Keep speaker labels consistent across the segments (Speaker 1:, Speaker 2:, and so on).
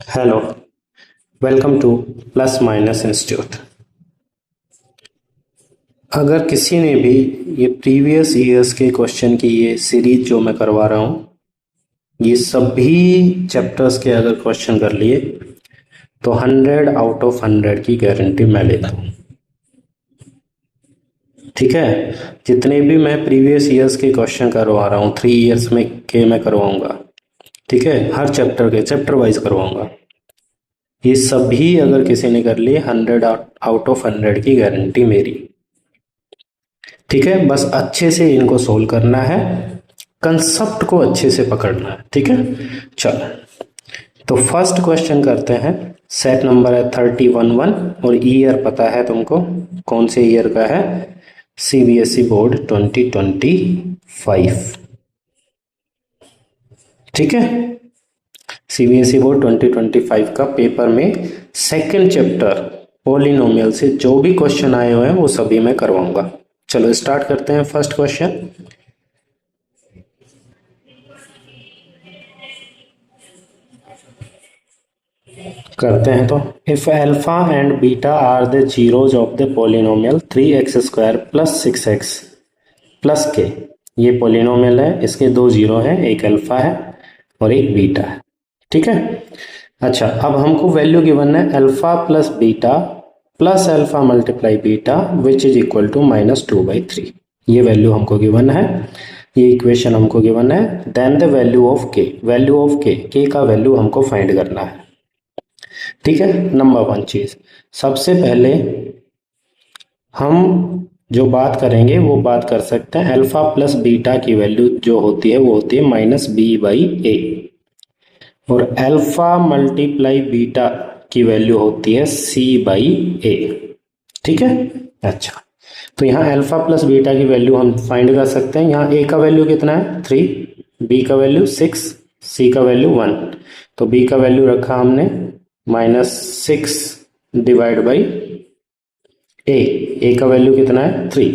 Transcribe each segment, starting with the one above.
Speaker 1: Hello, welcome two plus minus institute. अगर किसी ने भी ये प्रीवियस ईयर्स के क्वेश्चन की ये सीरीज जो मैं करवा रहा हूँ, ये सभी चैप्टर्स के अगर क्वेश्चन कर लिए तो 100 आउट ऑफ 100 की गारंटी मैं लेता हूँ। ठीक है, जितने भी मैं प्रीवियस ईयर्स के क्वेश्चन करवा रहा हूँ 3 ईयर्स में के मैं करवाऊँगा। ठीक है, हर चैप्टर के चैप्टर वाइज करवाऊँगा। ये सभी अगर किसी ने कर लिए 100 आउट ऑफ 100 की गारंटी मेरी। ठीक है, बस अच्छे से इनको सोल्व करना है, कंसेप्ट को अच्छे से पकड़ना है। ठीक है, चलो तो फर्स्ट क्वेश्चन करते हैं। सेट नंबर है 31 और ईयर पता है तुमको कौन से ईयर का है? CBSE board 2025। ठीक है, सीबीएसई बोर्ड 2025 का पेपर में सेकंड चैप्टर पॉलिनोमियल से जो भी क्वेश्चन आए हुए हैं वो सभी मैं करवाऊंगा। चलो स्टार्ट करते हैं फर्स्ट क्वेश्चन। करते हैं तो if alpha and beta are the zeros of the polynomial 3x² plus 6x plus K. ये पॉलिनोमियल है, इसके दो जीरो हैं, एक अल्फा है और एक बीटा है। ठीक है, अच्छा अब हमको वैल्यू गिवन है alpha plus beta plus alpha multiply beta which is equal to -2/3। ये वैल्यू हमको गिवन है, ये इक्वेशन हमको गिवन है। देन द वैल्यू ऑफ के, वैल्यू ऑफ के का वैल्यू हमको फाइंड करना है। ठीक है, नंबर वन चीज, सबसे पहले हम जो बात करेंगे वो बात कर सकते हैं अल्फा प्लस बीटा की वैल्यू जो होती है वो होती है -b/a और अल्फा मल्टीप्लाई बीटा की वैल्यू होती है c/a। ठीक है, अच्छा तो यहाँ अल्फा प्लस बीटा की वैल्यू हम फाइंड कर सकते हैं। यहाँ a का वैल्यू कितना है 3, b का वैल्यू 6, c का वैल्यू 1। तो b का वैल्यू रखा हमने -6 डिवाइड बाई a का वैल्यू कितना है 3,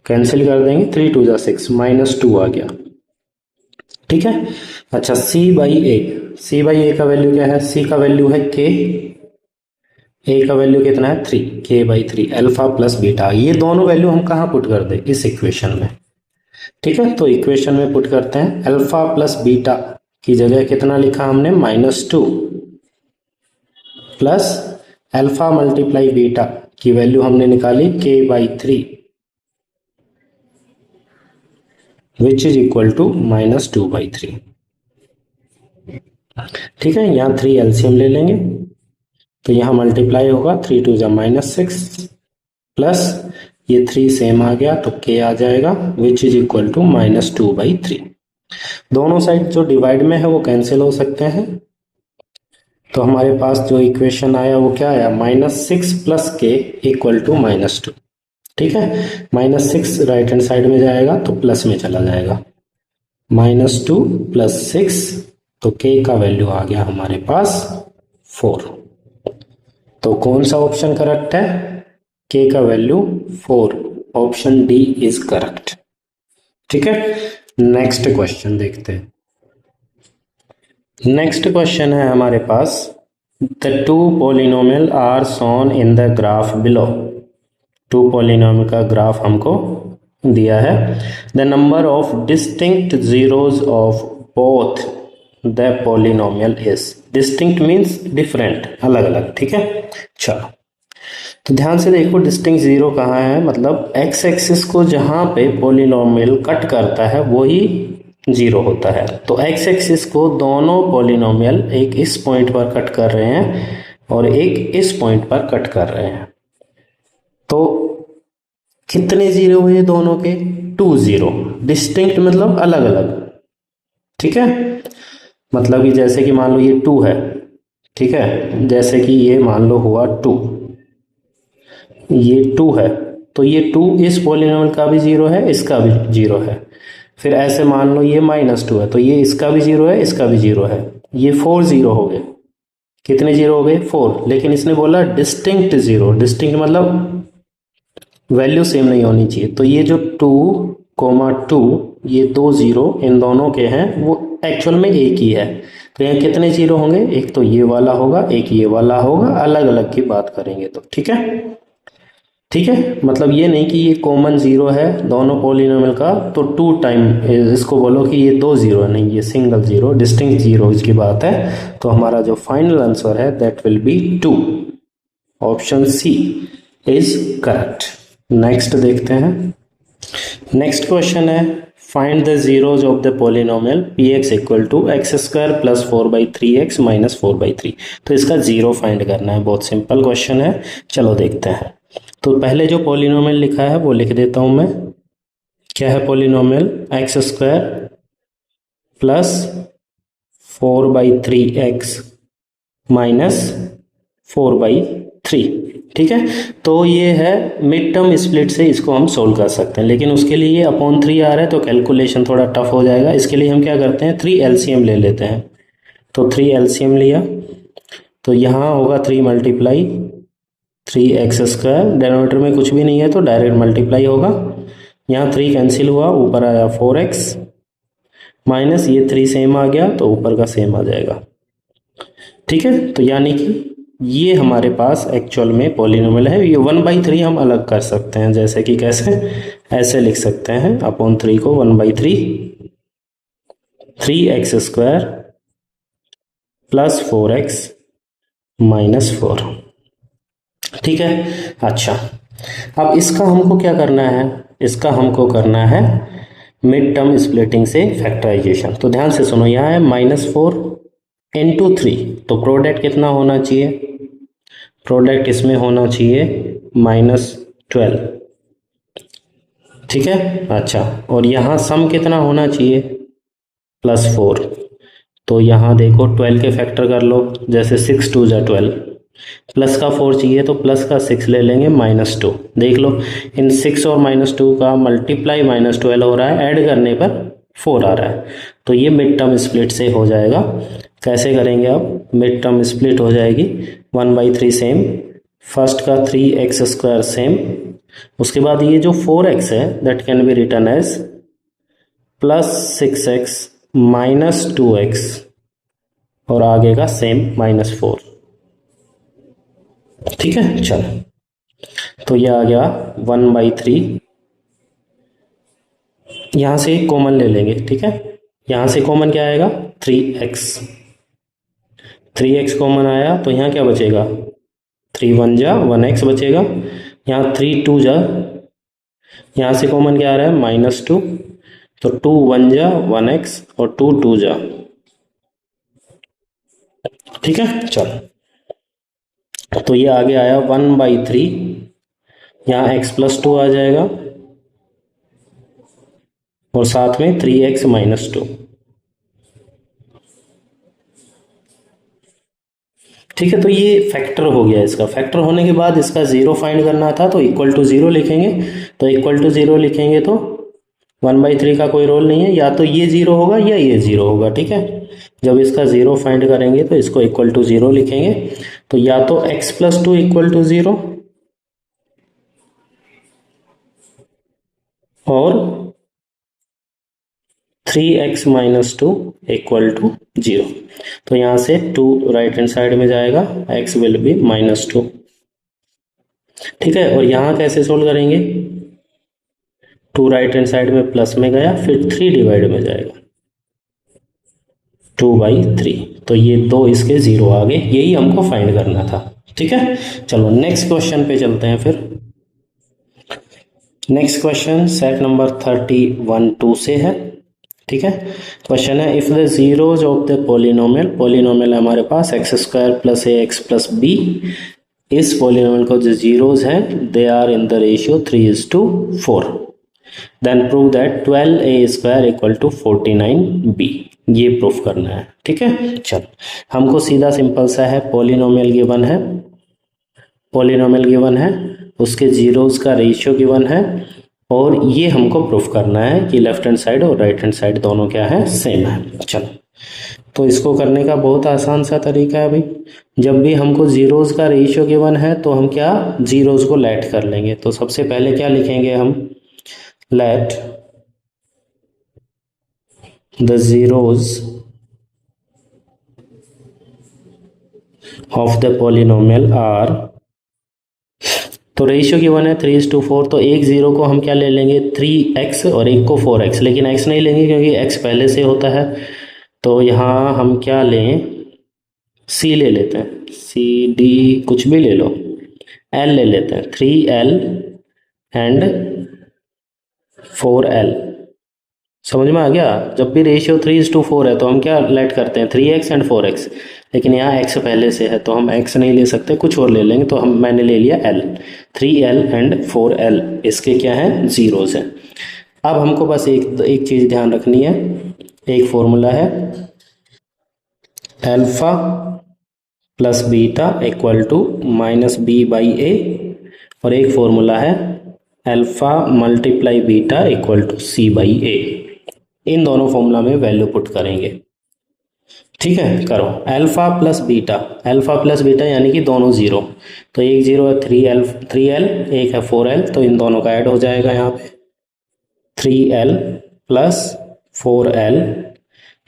Speaker 1: कैंसिल कर देंगे, 3 2 जा 6, -2 आ गया। ठीक है, अच्छा c/a का वैल्यू क्या है? c का वैल्यू है k, a का वैल्यू कितना है 3, k/3 अल्फा प्लस बीटा। ये दोनों वैल्यू हम कहाँ पुट कर दे? इस इक्वेशन में। ठीक है, तो इक्वेशन में पुट करते हैं। अल्फा प्लस बीटा की जगह कितना लिखा हमने? -2 प्लस अल्फा मल्टीप्लाई बीटा की वैल्यू हमने निकाली k/3 which is equal to -2/3। ठीक है, यहाँ 3 एलसीएम ले लेंगे तो यहाँ मल्टीप्लाई होगा, 3 2 जा -6 प्लस ये 3 सेम आ गया तो k आ जाएगा विच इज इक्वल टू -2/3। दोनों साइड जो डिवाइड में है वो कैंसिल हो सकते हैं, तो हमारे पास जो इक्वेशन आया वो क्या आया? -6 प्लस के इक्वल टू -2। ठीक है, -6 राइट हैंड साइड में जाएगा तो प्लस में चला जाएगा, -2 प्लस 6 तो k का वैल्यू आ गया हमारे पास 4। तो कौन सा ऑप्शन करेक्ट है? k का value 4, option D is correct. ठीक है, नेक्स्ट क्वेश्चन देखते हैं। नेक्स्ट क्वेश्चन है हमारे पास, the two polynomial are shown in the graph below. Two polynomial का ग्राफ हमको दिया है। The number of distinct zeros of both the polynomial is. Distinct means different, अलग अलग। ठीक है, चलो तो ध्यान से देखो, डिस्टिंक्ट जीरो कहाँ है? मतलब एक्स एक्सिस को जहां पे पॉलिनोमियल कट करता है वही जीरो होता है। तो एक्स एक्सिस को दोनों पॉलिनोमियल एक इस पॉइंट पर कट कर रहे हैं और एक इस पॉइंट पर कट कर रहे हैं। तो कितने जीरो हुए दोनों के? 2 0। डिस्टिंक्ट मतलब अलग अलग। ठीक है, मतलब कि जैसे कि मान लो ये 2 है, ठीक है, जैसे कि ये मान लो हुआ 2, ये 2 है तो ये 2 इस पॉलिनोमियल का भी जीरो है, इसका भी जीरो है। फिर ऐसे मान लो ये -2 है तो ये इसका भी जीरो है, इसका भी जीरो है। ये 4 जीरो हो गए। कितने जीरो हो गए? 4। लेकिन इसने बोला डिस्टिंक्ट जीरो। डिस्टिंक्ट मतलब वैल्यू सेम नहीं होनी चाहिए। तो ये जो 2, 2 ये 2 जीरो इन दोनों के हैं वो एक्चुअल में एक ही है। तो यहाँ कितने जीरो होंगे, एक तो ये वाला होगा, एक ये वाला होगा, अलग अलग की बात करेंगे तो ठीक है। ठीक है, मतलब ये नहीं कि ये कॉमन जीरो है दोनों पॉलिनोमियल का तो 2 टाइम इसको बोलो कि ये 2 जीरो है, नहीं, ये सिंगल जीरो डिस्टिंक्ट जीरो की बात है। तो हमारा जो फाइनल आंसर है that will be 2, option C is correct. Next देखते हैं। नेक्स्ट क्वेश्चन है find the zeros of the polynomial P x equal to X square plus 4/3x minus 4/3। तो इसका जीरो फाइंड करना है, बहुत सिंपल क्वेश्चन है, चलो देखते हैं। तो पहले जो पॉलिनोमियल लिखा है वो लिख देता हूं मैं। क्या है polynomial, x square plus 4/3x minus 4/3। ठीक है, तो ये है मिड टर्म स्प्लिट से इसको हम सोल्व कर सकते हैं, लेकिन उसके लिए ये अपॉन 3 आ रहा है तो कैलकुलेशन थोड़ा टफ हो जाएगा। इसके लिए हम क्या करते हैं, 3 एलसीएम ले लेते हैं। तो 3 एलसीएम लिया तो यहाँ होगा 3 मल्टीप्लाई 3x स्क्वायर, डिनोमिनेटर में कुछ भी नहीं है तो डायरेक्ट मल्टीप्लाई होगा। यहाँ 3 कैंसिल हुआ, ऊपर आया 4x माइनस ये 3 सेम आ गया तो ऊपर का सेम आ जाएगा। ठीक है, तो यानी कि ये हमारे पास एक्चुअल में पॉलिनोमियल है। ये 1/3 हम अलग कर सकते हैं, जैसे कि कैसे, ऐसे लिख सकते हैं अपॉन 3 को 1/3 3x square plus 4x minus 4। ठीक है, अच्छा अब इसका हमको क्या करना है, इसका हमको करना है मिड टर्म स्प्लिटिंग से फैक्टराइजेशन। तो ध्यान से सुनो, यहाँ है -4 इंटू 3, तो प्रोडक्ट कितना होना चाहिए, प्रोडक्ट इसमें होना चाहिए -12। ठीक है, अच्छा और यहाँ सम कितना होना चाहिए, +4। तो यहाँ देखो 12 के फैक्टर कर लो, जैसे 6 2 जा 12, प्लस का 4 चाहिए तो प्लस का 6 ले लेंगे -2। देख लो इन 6 और -2 का मल्टीप्लाई -12 हो रहा है, ऐड करने पर 4 आ रहा है। तो ये मिड टर्म स्प्लिट से हो जाएगा। कैसे करेंगे, अब मिड टर्म स्प्लिट हो जाएगी 1/3 सेम, फर्स्ट का 3x स्क्वायर सेम, उसके बाद ये जो 4x है that can be written as +6x minus 2x और आगे का सेम -4। ठीक है, चलो तो ये आ गया 1/3। यहां से कॉमन ले लेंगे। ठीक है, यहां से कॉमन क्या आएगा, 3x कॉमन आया तो यहाँ क्या बचेगा, 3 1 जा 1x बचेगा, यहाँ 3 2 जा, यहाँ से कॉमन क्या आ रहा है -2, तो 2 1 जा 1x और 2 2 जा। ठीक है, चलो तो ये आगे आया 1/3, यहाँ x + 2 आ जाएगा और साथ में 3x - 2। ठीक है, तो ये फैक्टर हो गया। इसका फैक्टर होने के बाद इसका जीरो फाइंड करना था तो इक्वल टू जीरो लिखेंगे। तो इक्वल टू जीरो लिखेंगे तो 1/3 का कोई रोल नहीं है, या तो ये जीरो होगा या ये जीरो होगा। ठीक है, जब इसका जीरो फाइंड करेंगे तो इसको इक्वल टू जीरो लिखेंगे। तो या तो x + 2 = 0 और 3x - 2 = 0। तो यहाँ से 2 राइट हैंड साइड में जाएगा, x विल बी -2। ठीक है, और यहाँ कैसे सोल्व करेंगे, 2 राइट हैंड साइड में प्लस में गया, फिर 3 डिवाइड में जाएगा 2/3। तो ये 2 इसके 0 आ गए, यही हमको फाइंड करना था। ठीक है, चलो नेक्स्ट क्वेश्चन पे चलते हैं। फिर नेक्स्ट क्वेश्चन सेट नंबर 31(2) से है। ठीक है, क्वेश्चन है if the zeros of the polynomial है हमारे पास x² + ax + b। इस पॉलिनोमियल को जो जीरोज हैं they are in the ratio 3:4। Then prove that 12a² = 49b। ये प्रूफ करना है। ठीक है, चलो हमको सीधा सिंपल सा है, पॉलिनोमियल गिवन है, उसके जीरोज का रेशियो गिवन है और ये हमको प्रूफ करना है कि लेफ्ट हैंड साइड और राइट हैंड साइड दोनों क्या है, सेम है। चलो तो इसको करने का बहुत आसान सा तरीका है भाई, जब भी हमको जीरोज का रेशियो गिवन है तो हम क्या जीरोज को लेट कर लेंगे। तो सबसे पहले क्या लिखेंगे हम, let the zeros of the polynomial are, तो रेशियो गिवन है 3:4, तो एक जीरो को हम क्या ले लेंगे 3x और एक को 4x, लेकिन x नहीं लेंगे क्योंकि x पहले से होता है। तो यहाँ हम क्या लें, c ले लेते हैं, c d कुछ भी ले लो, l ले लेते हैं, 3l एंड 4l। समझ में आ गया? जब भी रेशियो 3:4 है तो हम क्या लेट करते हैं 3x एंड 4x, लेकिन यहाँ x पहले से है तो हम x नहीं ले सकते, कुछ और ले लेंगे। तो हम मैंने ले लिया l, 3l एंड 4l, इसके क्या है जीरोस हैं। अब हमको बस एक चीज़ ध्यान रखनी है, एक फॉर्मूला है alpha plus beta equal to -b/a, और एक फॉर्मूला है alpha multiply beta equal to c/a। इन दोनों फॉर्मूला में वैल्यू पुट करेंगे। ठीक है, करो। अल्फ़ा प्लस बीटा यानी कि दोनों जीरो, तो एक जीरो है 3l, एक है 4l, तो इन दोनों का ऐड हो जाएगा यहाँ पे 3l plus 4l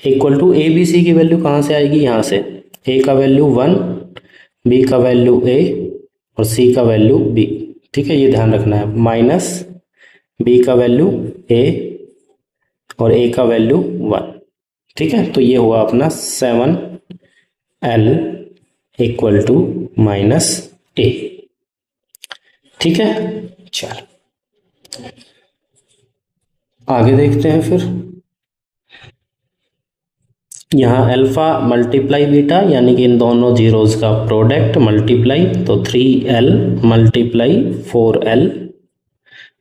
Speaker 1: equal to A B C की वैल्यू कहाँ से आएगी, यहाँ से। ए का वैल्यू 1, बी का वैल्यू a और c का वैल्यू b। ठीक है, ये ध्यान रखना है, माइनस b का वैल्यू a और a का वैल्यू 1। ठीक है, तो ये हुआ अपना 7l इक्वल टू -a। ठीक है, चल आगे देखते हैं फिर। यहाँ अल्फ़ा मल्टीप्लाई बीटा यानी कि इन दोनों जीरोस का प्रोडक्ट मल्टीप्लाई, तो 3l multiply 4l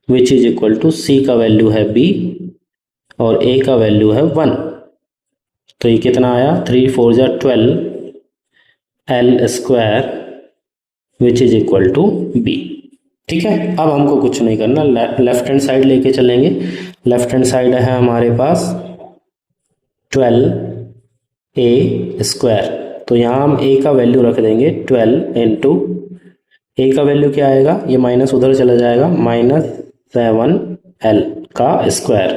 Speaker 1: which is equal to c का वैल्यू है b और a का वैल्यू है 1। तो ये कितना आया, 3 4 जा 12 l square which is equal to b। ठीक है, अब हमको कुछ नहीं करना, लेफ्ट हैंड साइड लेके चलेंगे। लेफ्ट हैंड साइड है हमारे पास 12a स्क्वायर, तो यहाँ हम a का वैल्यू रख देंगे 12 इंटू a का वैल्यू क्या आएगा, ये माइनस उधर चला जाएगा, -7l का स्क्वायर,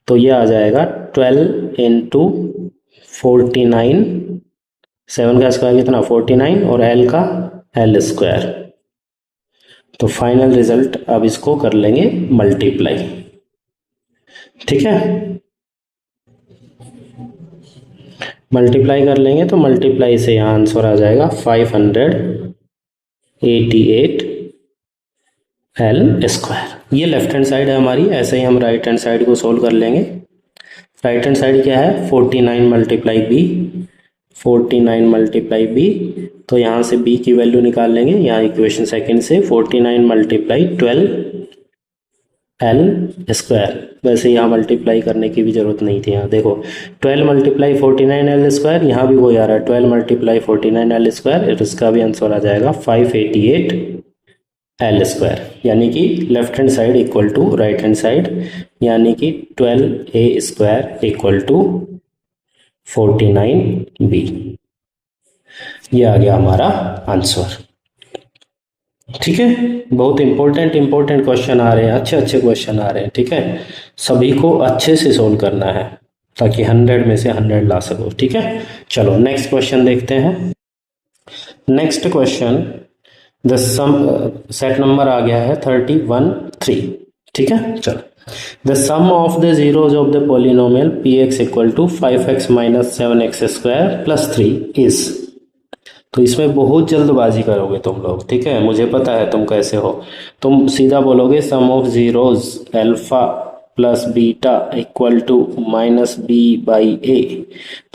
Speaker 1: तो ये आ जाएगा 12 इंटू 49, 7 का स्क्वायर कितना 49 और l का l स्क्वायर। तो फाइनल रिजल्ट अब इसको कर लेंगे मल्टीप्लाई। ठीक है, मल्टीप्लाई कर लेंगे तो मल्टीप्लाई से यहाँ आंसर आ जाएगा 588l स्क्वायर। ये लेफ्ट हैंड साइड है हमारी, ऐसे ही हम राइट हैंड साइड को सोल्व कर लेंगे। राइट हैंड साइड क्या है 49 मल्टीप्लाई b, 49 मल्टीप्लाई b, तो यहाँ से b की वैल्यू निकाल लेंगे, यहाँ इक्वेशन सेकंड से 49 मल्टीप्लाई 12l स्क्वायर। वैसे यहाँ मल्टीप्लाई करने की भी जरूरत नहीं थी, यहाँ देखो 12 मल्टीप्लाई 49l स्क्वायर, यहाँ भी वही आ रहा है 12 मल्टीप्लाई 49l स्क्वायर, इसका भी आंसर आ जाएगा 588l स्क्वायर, यानी कि left hand side equal to right hand side, यानी कि 12a square equal to 49b। ये आ गया हमारा आंसर। ठीक है, बहुत इंपॉर्टेंट क्वेश्चन आ रहे हैं, अच्छे क्वेश्चन आ रहे हैं। ठीक है, सभी को अच्छे से सोल्व करना है ताकि 100 में से 100 ला सको। ठीक है, चलो नेक्स्ट क्वेश्चन देखते हैं। Next question, the sum, set number आ गया है 31 3। ठीक है, चलो the sum of the zeros of the polynomial px equal to 5x minus 7x square plus 3 is. तो इसमें बहुत जल्दबाजी करोगे तुम लोग, ठीक है, मुझे पता है तुम कैसे हो। तुम सीधा बोलोगे sum of zeros alpha plus beta equal to -b/a।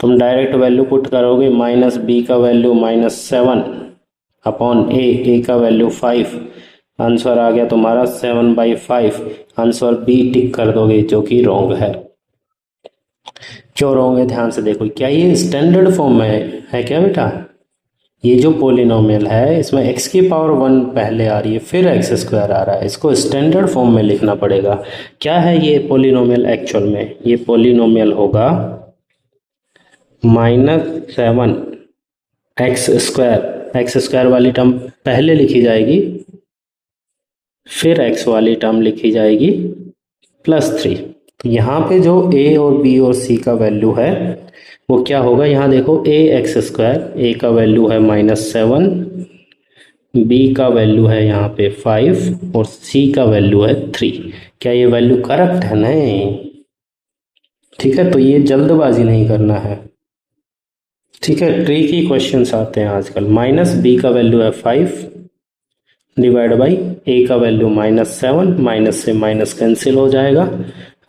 Speaker 1: तुम डायरेक्ट वैल्यू पुट करोगे, -b का वैल्यू -7 अपॉन a का वैल्यू 5, आंसर आ गया तुम्हारा 7/5। आंसर बी टिक कर दोगे जो कि रॉन्ग है। क्यों रॉन्ग है, ध्यान से देखो। क्या ये स्टैंडर्ड फॉर्म में है क्या बेटा? ये जो पोलिनोमियल है इसमें x की पावर 1 पहले आ रही है, फिर x स्क्वायर आ रहा है, इसको स्टैंडर्ड फॉर्म में लिखना पड़ेगा। क्या है ये पोलिनोमियल एक्चुअल में? ये पोलिनोमियल होगा -7 x स्क्वायर वाली टर्म पहले लिखी जाएगी, फिर x वाली टर्म लिखी जाएगी +3। तो यहाँ पे जो a और b और c का वैल्यू है वो क्या होगा, यहाँ देखो ए एक्स स्क्वायर, ए का वैल्यू है -7, बी का वैल्यू है यहाँ पे 5 और सी का वैल्यू है 3। क्या ये वैल्यू करेक्ट है? नहीं। ठीक है, तो ये जल्दबाजी नहीं करना है। ठीक है, ट्रिकी क्वेश्चंस आते हैं आजकल। माइनस बी का वैल्यू है 5 डिवाइड बाई ए का वैल्यू -7, माइनस से माइनस कैंसिल हो जाएगा,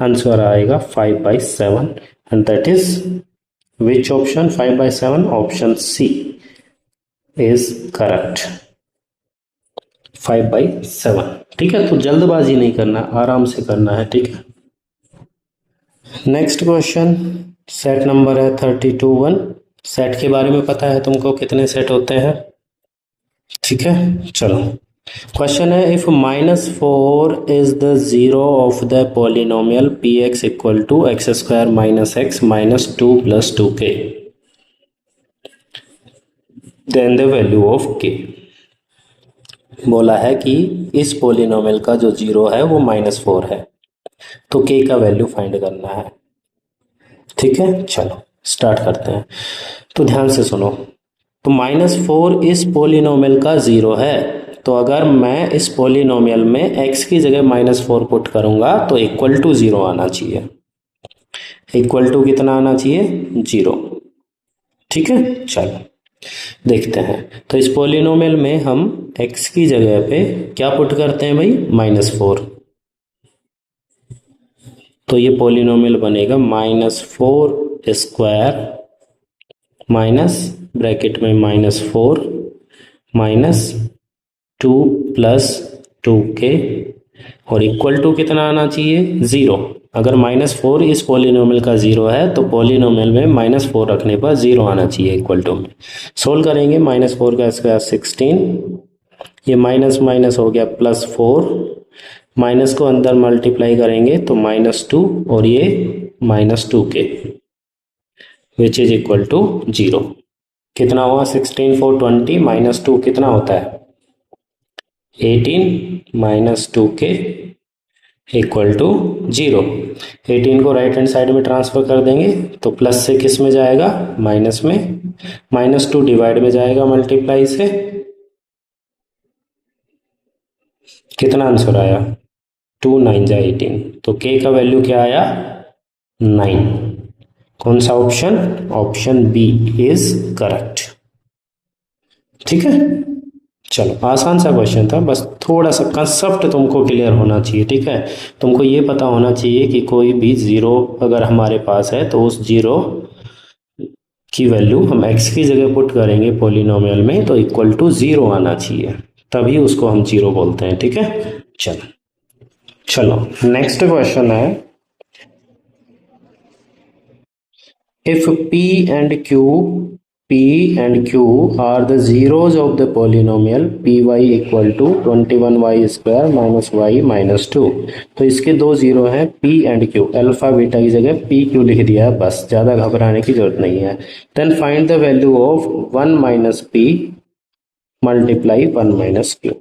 Speaker 1: आंसर आएगा 5/7 and that is which option? 5/7, option C is correct, 5/7। ठीक है, तो जल्दबाजी नहीं करना, आराम से करना है। ठीक है, नेक्स्ट क्वेश्चन, सेट नंबर है 32(1). सेट के बारे में पता है तुमको, कितने सेट होते हैं? ठीक है, चलो क्वेश्चन है, if -4 is the zero of the polynomial px equal to x² - x -2 + 2k, then the value of k। बोला है कि इस पॉलिनोमियल का जो जीरो है वो -4 है, तो k का वैल्यू फाइंड करना है। ठीक है, चलो स्टार्ट करते हैं। तो ध्यान से सुनो, तो -4 इस पॉलिनोमियल का जीरो है, तो अगर मैं इस पॉलिनोमियल में x की जगह -4 पुट करूंगा तो इक्वल टू 0 आना चाहिए। इक्वल टू कितना आना चाहिए? 0। ठीक है, चलो देखते हैं। तो इस पॉलिनोमियल में हम x की जगह पे क्या पुट करते हैं भाई? -4। तो ये पॉलिनोमियल बनेगा -4² माइनस ब्रैकेट में -4 -2 + 2k और इक्वल टू कितना आना चाहिए? 0। अगर -4 इस पॉलिनोमियल का जीरो है तो पॉलिनोमियल में -4 रखने पर 0 आना चाहिए इक्वल टू में। सोल्व करेंगे, -4 का स्क्वायर 16, ये माइनस माइनस हो गया +4, माइनस को अंदर मल्टीप्लाई करेंगे तो -2 और ये -2k which is equal to 0। कितना हुआ? 16 4 20 -2 कितना होता है? 18 -2k इक्वल टू 0। 18 को राइट हैंड साइड में ट्रांसफर कर देंगे तो प्लस से किस में जाएगा? माइनस में। -2 डिवाइड में जाएगा मल्टीप्लाई से। कितना आंसर आया? 2 9 जा 18, तो k का वैल्यू क्या आया? 9। कौन सा option? Option B is correct. ठीक है, चलो आसान सा क्वेश्चन था, बस थोड़ा सा कंसेप्ट तुमको क्लियर होना चाहिए। ठीक है, तुमको ये पता होना चाहिए कि कोई भी जीरो अगर हमारे पास है तो उस जीरो की वैल्यू हम x की जगह पुट करेंगे पॉलिनोमियल में तो इक्वल टू 0 आना चाहिए, तभी उसको हम जीरो बोलते हैं। ठीक है, चलो नेक्स्ट क्वेश्चन है, if p and q are the zeros of the polynomial py equal to 21y square minus y minus 2, तो इसके दो जीरो हैं p and q, alpha beta की जगह p q लिख दिया है, बस ज़्यादा घबराने की जरूरत नहीं है। Then find the value of 1 minus p multiply 1 minus q।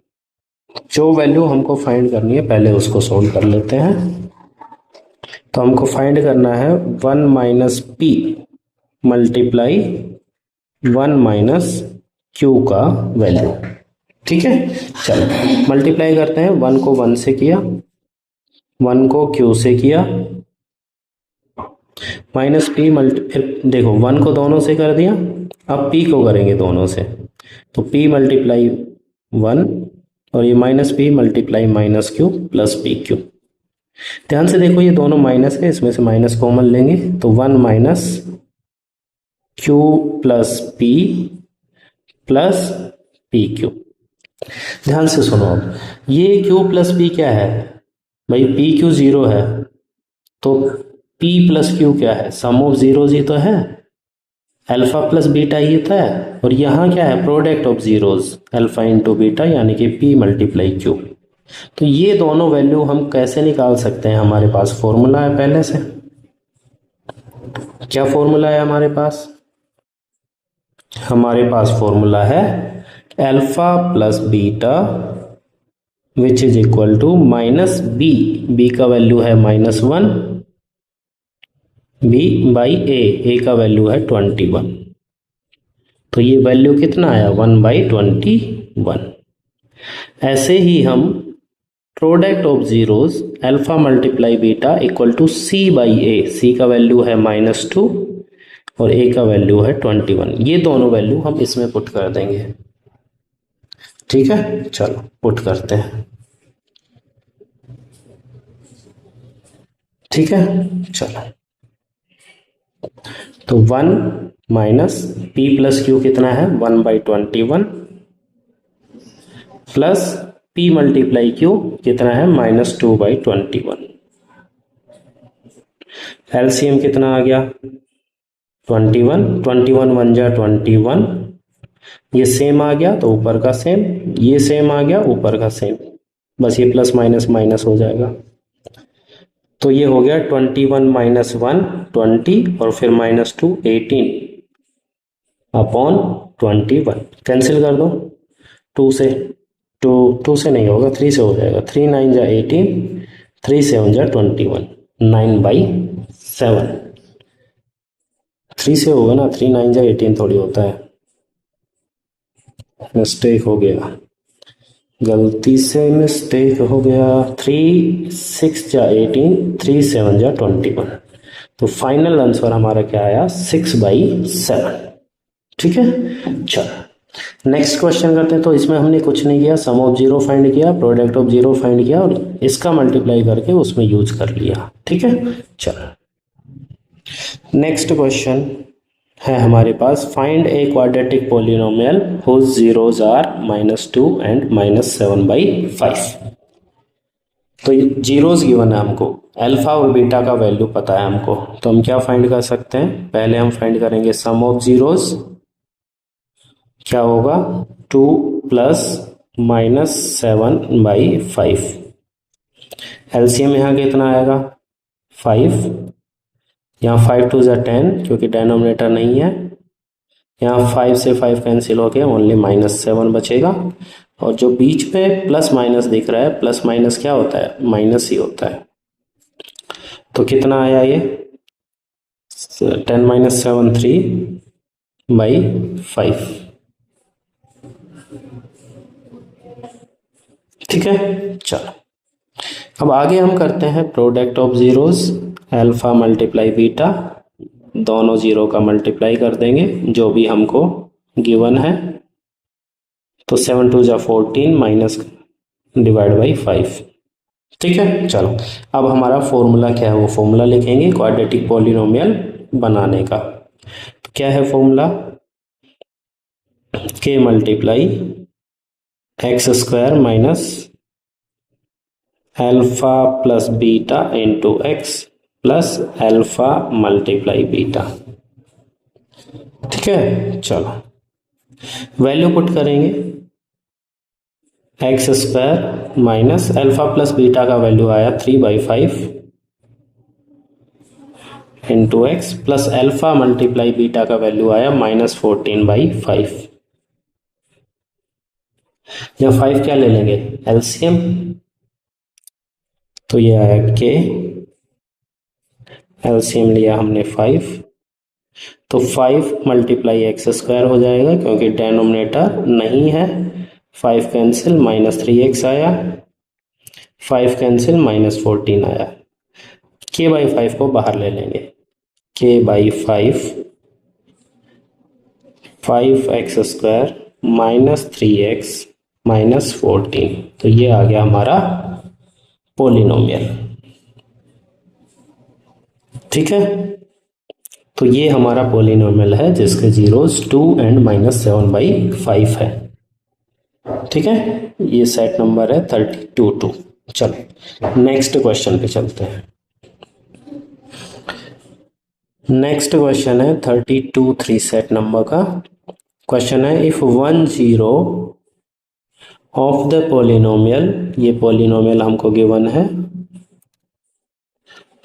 Speaker 1: जो वैल्यू हमको फाइंड करनी है पहले उसको सोल्व कर लेते हैं। तो हमको फाइंड करना है 1 minus p multiply 1 minus q का वैल्यू। ठीक है, चलो मल्टीप्लाई करते हैं। 1 को 1 से किया, 1 को q से किया, माइनस p फिर देखो 1 को दोनों से कर दिया, अब p को करेंगे दोनों से, तो p मल्टीप्लाई 1 और ये minus p multiply minus q plus P Q. ध्यान से देखो ये दोनों माइनस है, इसमें से माइनस कॉमन लेंगे तो 1 minus q plus p plus P Q. ध्यान से सुनो, अब ये q प्लस p क्या है भाई? पी क्यू 0 है तो p प्लस q क्या है? सम ऑफ जीरोज ही तो है, अल्फा प्लस बीटा ही तो है, और यहाँ क्या है? Product of zeros, alpha into beta यानी कि p मल्टीप्लाई q। तो ये दोनों वैल्यू हम कैसे निकाल सकते हैं? हमारे पास फॉर्मूला है पहले से। क्या फॉर्मूला है हमारे पास? हमारे पास फॉर्मूला है alpha plus beta which is equal to minus B. B का वैल्यू है -1 b बाई ए का वैल्यू है 21, तो ये वैल्यू कितना आया 1/21। ऐसे ही हम product of zeros alpha multiply beta equal to C by ए, सी का वैल्यू है -2 और ए का वैल्यू है 21, ये दोनों वैल्यू हम इसमें पुट कर देंगे। ठीक है, चलो पुट करते हैं। ठीक है, चलो तो 1 माइनस पी प्लस क्यू कितना है 1/21 प्लस पी मल्टीप्लाई क्यू कितना है -2/21। एलसीएम कितना आ गया 21, 21 1 जा 21, ये सेम आ गया तो ऊपर का सेम, ये सेम आ गया ऊपर का सेम, बस ये प्लस माइनस माइनस हो जाएगा। तो ये हो गया 21 माइनस 1 20 और फिर -2 18 अपॉन 21, कैंसिल कर दो 2 से, 2 से नहीं होगा 3 से हो जाएगा, 3 9 जा 18, 3 7 जा 21, 9/7। 3 से होगा ना, 3 9 जा 18 थोड़ी होता है, मिस्टेक हो गया, गलती से मिस्टेक हो गया। 3 6 जा 18, 3 7 जा 21, तो फाइनल आंसर हमारा क्या आया 6/7। ठीक है, चलो नेक्स्ट क्वेश्चन करते हैं। तो इसमें हमने कुछ नहीं किया, सम ऑफ जीरो फाइंड किया, प्रोडक्ट ऑफ जीरो फाइंड किया और इसका मल्टीप्लाई करके उसमें यूज कर लिया। ठीक है, चलो नेक्स्ट क्वेश्चन है हमारे पास, find a quadratic polynomial whose zeros are -2 and -7/5। तो जीरोज गिवन है हमको, अल्फा और बीटा का वैल्यू पता है हमको, तो हम क्या फाइंड कर सकते हैं, पहले हम फाइंड करेंगे सम ऑफ जीरोज, क्या होगा 2 + -7/5। एलसीएम यहाँ कितना आएगा 5, यहाँ 5 2 ज़ा 10 क्योंकि डिनोमिनेटर नहीं है, यहाँ 5 से 5 कैंसिल हो गया, ओनली -7 बचेगा, और जो बीच पे प्लस माइनस दिख रहा है, प्लस माइनस क्या होता है माइनस ही होता है। तो कितना आया ये 10 - 7 3/5। ठीक है, चलो अब आगे हम करते हैं product of zeros, alpha multiply beta, दोनों जीरो का मल्टीप्लाई कर देंगे जो भी हमको गिवन है। तो 7 2 ज़ा 14 माइनस डिवाइड बाई 5। ठीक है, चलो अब हमारा फॉर्मूला क्या है वो फॉर्मूला लिखेंगे क्वाड्रेटिक पॉलिनोमियल बनाने का। तो क्या है formula, k multiply x² minus alpha plus beta into x plus alpha multiply beta. ठीक है, चलो वैल्यू पुट करेंगे, x² minus alpha plus beta का वैल्यू आया 3/5 into X plus alpha multiply beta का वैल्यू आया -14/5। या 5 क्या ले लेंगे एलसीएम, तो ये आया k, एलसीएम लिया हमने 5, तो 5 मल्टीप्लाई x² हो जाएगा क्योंकि डिनोमिनेटर नहीं है, 5 कैंसिल -3x आया, 5 कैंसिल -14 आया, k/5 को बाहर ले लेंगे, k/5 5x² -3x -14, तो ये आ गया हमारा पॉलिनोमियल। ठीक है, तो ये हमारा पॉलिनोमियल है जिसके जीरोस 2 एंड -7/5 है। ठीक है, ये सेट नंबर है 32। चलो नेक्स्ट क्वेश्चन पे चलते हैं। नेक्स्ट क्वेश्चन है 32 3 सेट नंबर का क्वेश्चन है, इफ 1 0 ऑफ द पॉलिनोमियल, ये पॉलिनोमियल हमको गिवन है,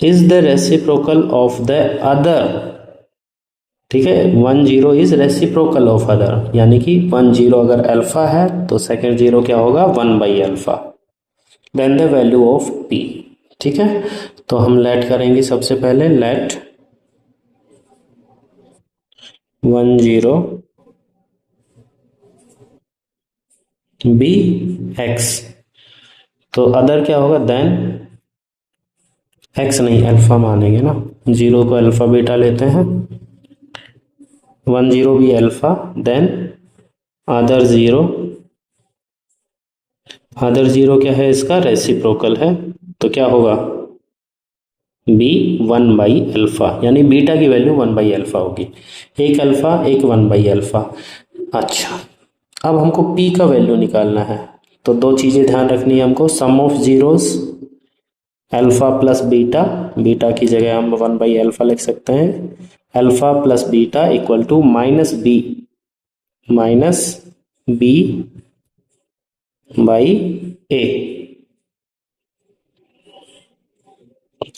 Speaker 1: is the reciprocal of the other. ठीक है, 1 0 इज रेसिप्रोकल ऑफ अदर, यानी कि 1 0 अगर अल्फा है तो सेकेंड जीरो क्या होगा 1/अल्फा, then the value of p। ठीक है, तो हम लेट करेंगे सबसे पहले, लेट 10 बी एक्स, तो अदर क्या होगा देन एक्स नहीं अल्फा मानेंगे ना, 0 को अल्फा बीटा लेते हैं, 10 भी अल्फा, देन अदर 0, अदर 0 क्या है इसका रेसिप्रोकल है, तो क्या होगा बी 1/अल्फा, यानी बीटा की वैल्यू 1/अल्फा होगी, एक अल्फा एक 1/अल्फा। अच्छा, अब हमको पी का वैल्यू निकालना है, तो दो चीज़ें ध्यान रखनी है हमको, sum of zeros alpha plus beta, beta की जगह हम 1/अल्फा लिख सकते हैं, alpha plus beta equal to minus B by a.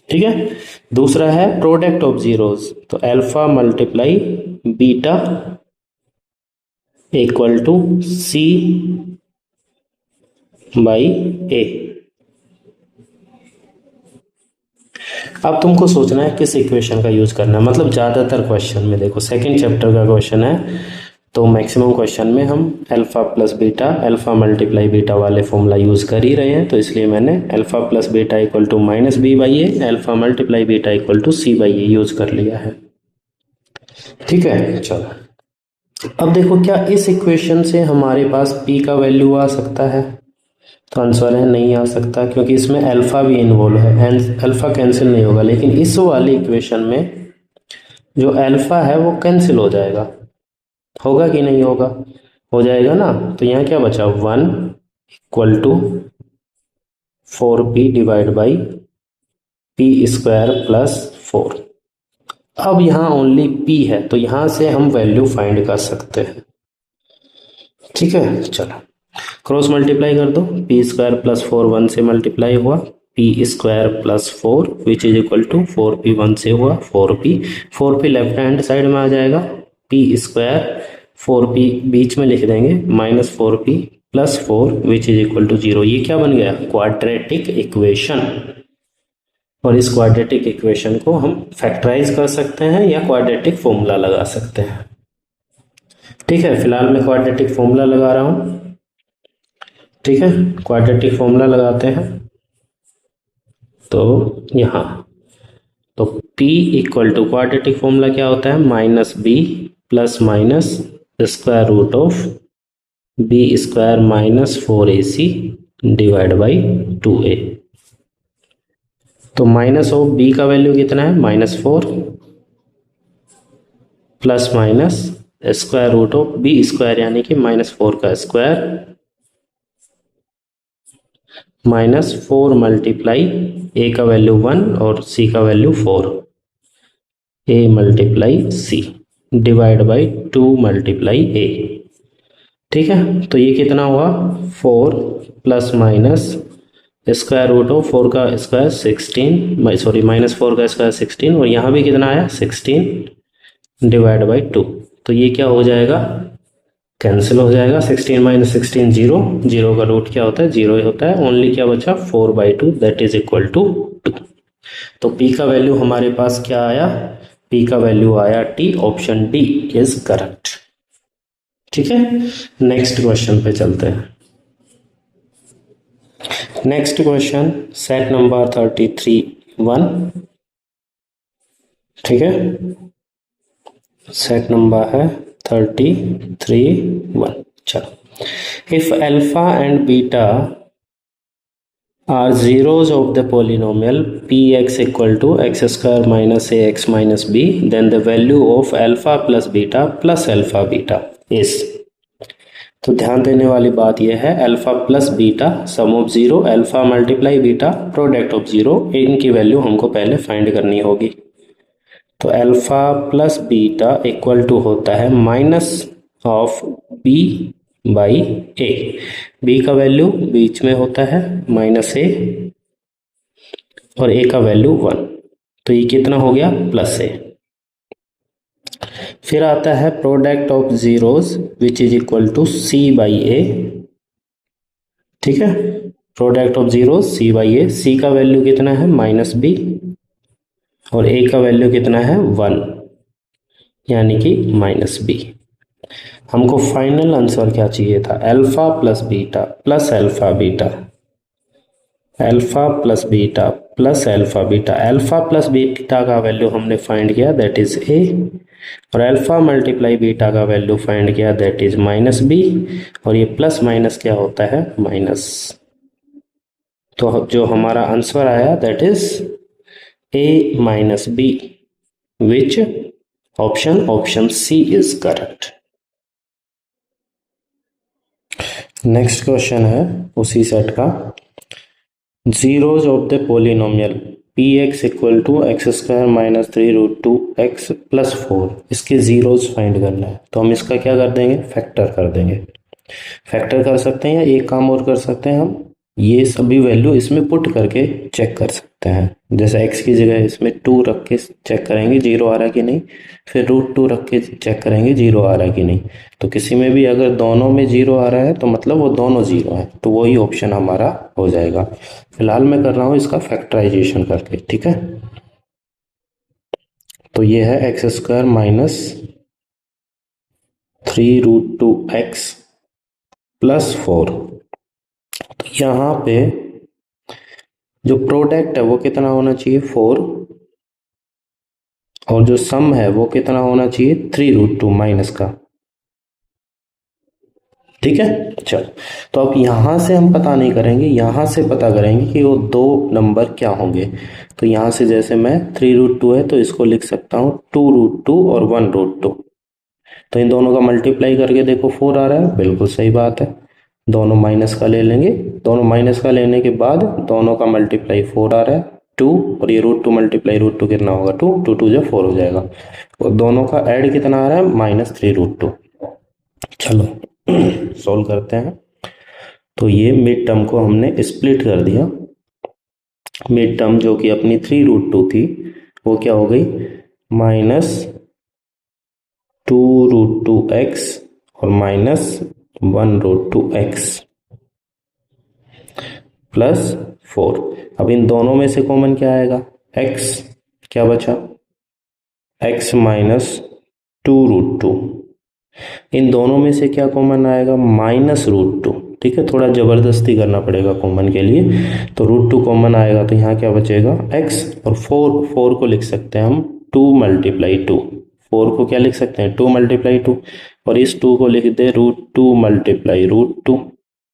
Speaker 1: ठीक है, दूसरा है प्रोडक्ट ऑफ जीरोस, तो alpha multiply beta equal to C by a. अब तुमको सोचना है किस इक्वेशन का यूज करना है, मतलब ज़्यादातर क्वेश्चन में देखो सेकंड चैप्टर का क्वेश्चन है, तो मैक्सिमम क्वेश्चन में हम alpha plus beta alpha multiply beta वाले फॉर्मूला यूज कर ही रहे हैं, तो इसलिए मैंने alpha plus beta equal to minus B by A, alpha multiply beta equal to C by A use कर लिया है। ठीक है, चलो अब देखो क्या इस इक्वेशन से हमारे पास पी का वैल्यू आ सकता है, तो आंसर है नहीं आ सकता, क्योंकि इसमें अल्फा भी इन्वॉल्व है, अल्फा कैंसिल नहीं होगा, लेकिन इस वाली इक्वेशन में जो अल्फा है वो कैंसिल हो जाएगा, होगा कि नहीं होगा, हो जाएगा ना, तो यहाँ क्या बचा 1 equal to 4p divide by P square plus 4। अब यहाँ ओनली p है, तो यहाँ से हम वैल्यू फाइंड कर सकते हैं। ठीक है, चलो क्रॉस मल्टीप्लाई कर दो, पी स्क्वायर प्लस 4 1 से मल्टीप्लाई हुआ, P square plus 4 which is equal to 4p 1 से हुआ 4p लेफ्ट हैंड साइड में आ जाएगा, पी स्क्वायर 4p बीच में लिख देंगे minus 4p plus 4 which is equal to 0। ये क्या बन गया क्वाड्रेटिक इक्वेशन, और इस क्वाड्रेटिक इक्वेशन को हम फैक्टराइज कर सकते हैं या क्वाड्रेटिक फॉर्मूला लगा सकते हैं। ठीक है, फिलहाल मैं क्वाड्रेटिक फॉर्मूला लगा रहा हूं। ठीक है, क्वाड्रेटिक फॉर्मूला लगाते हैं, तो यहाँ तो P equal to quadratic formula क्या होता है minus B plus minus square root of B square minus 4ac divide by 2a। तो माइनस ऑफ बी का वैल्यू कितना है -4 plus minus square root of B square यानी कि -4 का स्क्वायर -4 मल्टीप्लाई ए का वैल्यू 1 और सी का value 4, A multiply C divide by 2 multiply A. ठीक है, तो ये कितना हुआ 4 plus minus square root of 4 का स्क्वायर 16 सॉरी -4 का स्क्वायर 16, और यहाँ भी कितना आया 16 डिवाइड बाई 2, तो ये क्या हो जाएगा कैंसिल हो जाएगा, 16 माइनस 16 0, 0 का रूट क्या होता है 0 ही होता है, ओनली क्या बचा 4/2 दैट इज इक्वल टू 2। तो P का वैल्यू हमारे पास क्या आया, P का वैल्यू आया T, option D is correct. ठीक है, नेक्स्ट क्वेश्चन पे चलते हैं। Next question set number 33(1). ठीक है, सेट नंबर है 33(1). चलो, if alpha and beta are zeros of the polynomial px equal to x square minus ax minus b, then the value of alpha plus alpha beta is। तो ध्यान देने वाली बात यह है alpha plus beta sum of zero, alpha multiply beta product of zero, इनकी value हमको पहले फाइंड करनी होगी। तो alpha plus beta equal to होता है minus of B by A, B का वैल्यू बीच में होता है -a और ए का वैल्यू 1, तो ये कितना हो गया +a। फिर आता है product of zeros which is equal to c by a. ठीक है, product of zero c by a, c का वैल्यू कितना है -b और a का वैल्यू कितना है 1, यानी कि -b। हमको फाइनल आंसर क्या चाहिए था, alpha plus beta plus alpha beta, alpha plus beta plus alpha beta. Alpha plus beta का वैल्यू हमने फाइंड किया, दैट इज a, और अल्फा मल्टीप्लाई बीटा का वैल्यू फाइंड किया, दैट इज -b, और ये प्लस माइनस क्या होता है, माइनस। तो जो हमारा आंसर आया that is a minus b, which option C is correct. Next question है उसी सेट का, zeros of the polynomial px equal to X square minus 3√2x plus 4, इसके जीरोज फाइंड करना है। तो हम इसका क्या कर देंगे, फैक्टर कर देंगे। फैक्टर कर सकते हैं या एक काम और कर सकते हैं, हम ये सभी वैल्यू इसमें पुट करके चेक कर सकते हैं। जैसे x की जगह इसमें 2 रख के चेक करेंगे जीरो आ रहा है कि नहीं, फिर √2 रख के चेक करेंगे जीरो आ रहा है कि नहीं। तो किसी में भी अगर दोनों में जीरो आ रहा है तो मतलब वो दोनों जीरो है, तो वही ऑप्शन हमारा हो जाएगा। फिलहाल मैं कर रहा हूँ इसका फैक्टराइजेशन करके, ठीक है। तो ये है x square minus 3√2x plus 4। तो यहाँ पे जो प्रोडक्ट है वो कितना होना चाहिए, 4, और जो सम है वो कितना होना चाहिए, 3√2 माइनस का, ठीक है। चलो, तो अब यहां से हम पता नहीं करेंगे, यहां से पता करेंगे कि वो दो नंबर क्या होंगे। तो यहां से जैसे मैं 3√2 है तो इसको लिख सकता हूँ 2√2 और 1√2। तो इन दोनों का मल्टीप्लाई करके देखो 4 आ रहा है, बिल्कुल सही बात है। दोनों माइनस का ले लेंगे, दोनों माइनस का लेने के बाद दोनों का मल्टीप्लाई 4 आ रहा है, 2, और ये √2 मल्टीप्लाई √2 कितना होगा, 2, 2 2 जब 4 हो जाएगा। और दोनों का ऐड कितना आ रहा है, -3√2। चलो सॉल्व करते हैं। तो ये मिड टर्म को हमने स्प्लिट कर दिया। मिड टर्म जो कि अपनी 3√2 थी वो क्या हो गई, -2√2x और -1√2x प्लस 4। अब इन दोनों में से कॉमन क्या आएगा, x, क्या बचा, x माइनस 2√2। इन दोनों में से क्या कॉमन आएगा, -√2, ठीक है। थोड़ा जबरदस्ती करना पड़ेगा कॉमन के लिए। तो √2 कॉमन आएगा तो यहाँ क्या बचेगा, x, और 4 को लिख सकते हैं हम 2 मल्टीप्लाई 2। 4 को क्या लिख सकते हैं, 2 मल्टीप्लाई 2, और इस 2 को लिख दे √2 मल्टीप्लाई √2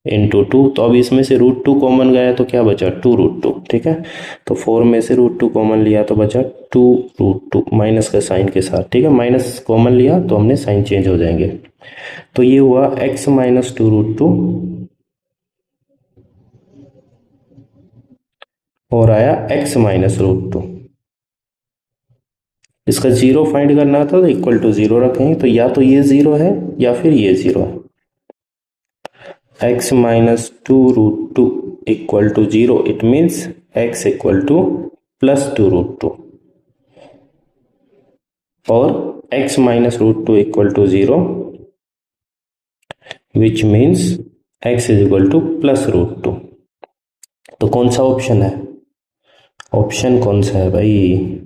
Speaker 1: इंटू 2। तो अब इसमें से √2 कॉमन गया तो क्या बचा, 2√2, ठीक है। तो 4 में से √2 कॉमन लिया तो बचा 2√2 माइनस का साइन के साथ, ठीक है। माइनस कॉमन लिया तो हमने साइन चेंज हो जाएंगे। तो ये हुआ x माइनस 2√2 और आया x माइनस √2। इसका जीरो फाइंड करना था तो इक्वल टू 0 रखेंगे, तो या तो ये 0 है या फिर ये 0 है। x minus 2√2 equal to 0, it means x equal to plus 2√2, और x minus √2 equal to 0, which means x is equal to plus √2। तो कौन सा ऑप्शन है, ऑप्शन कौन सा है भाई,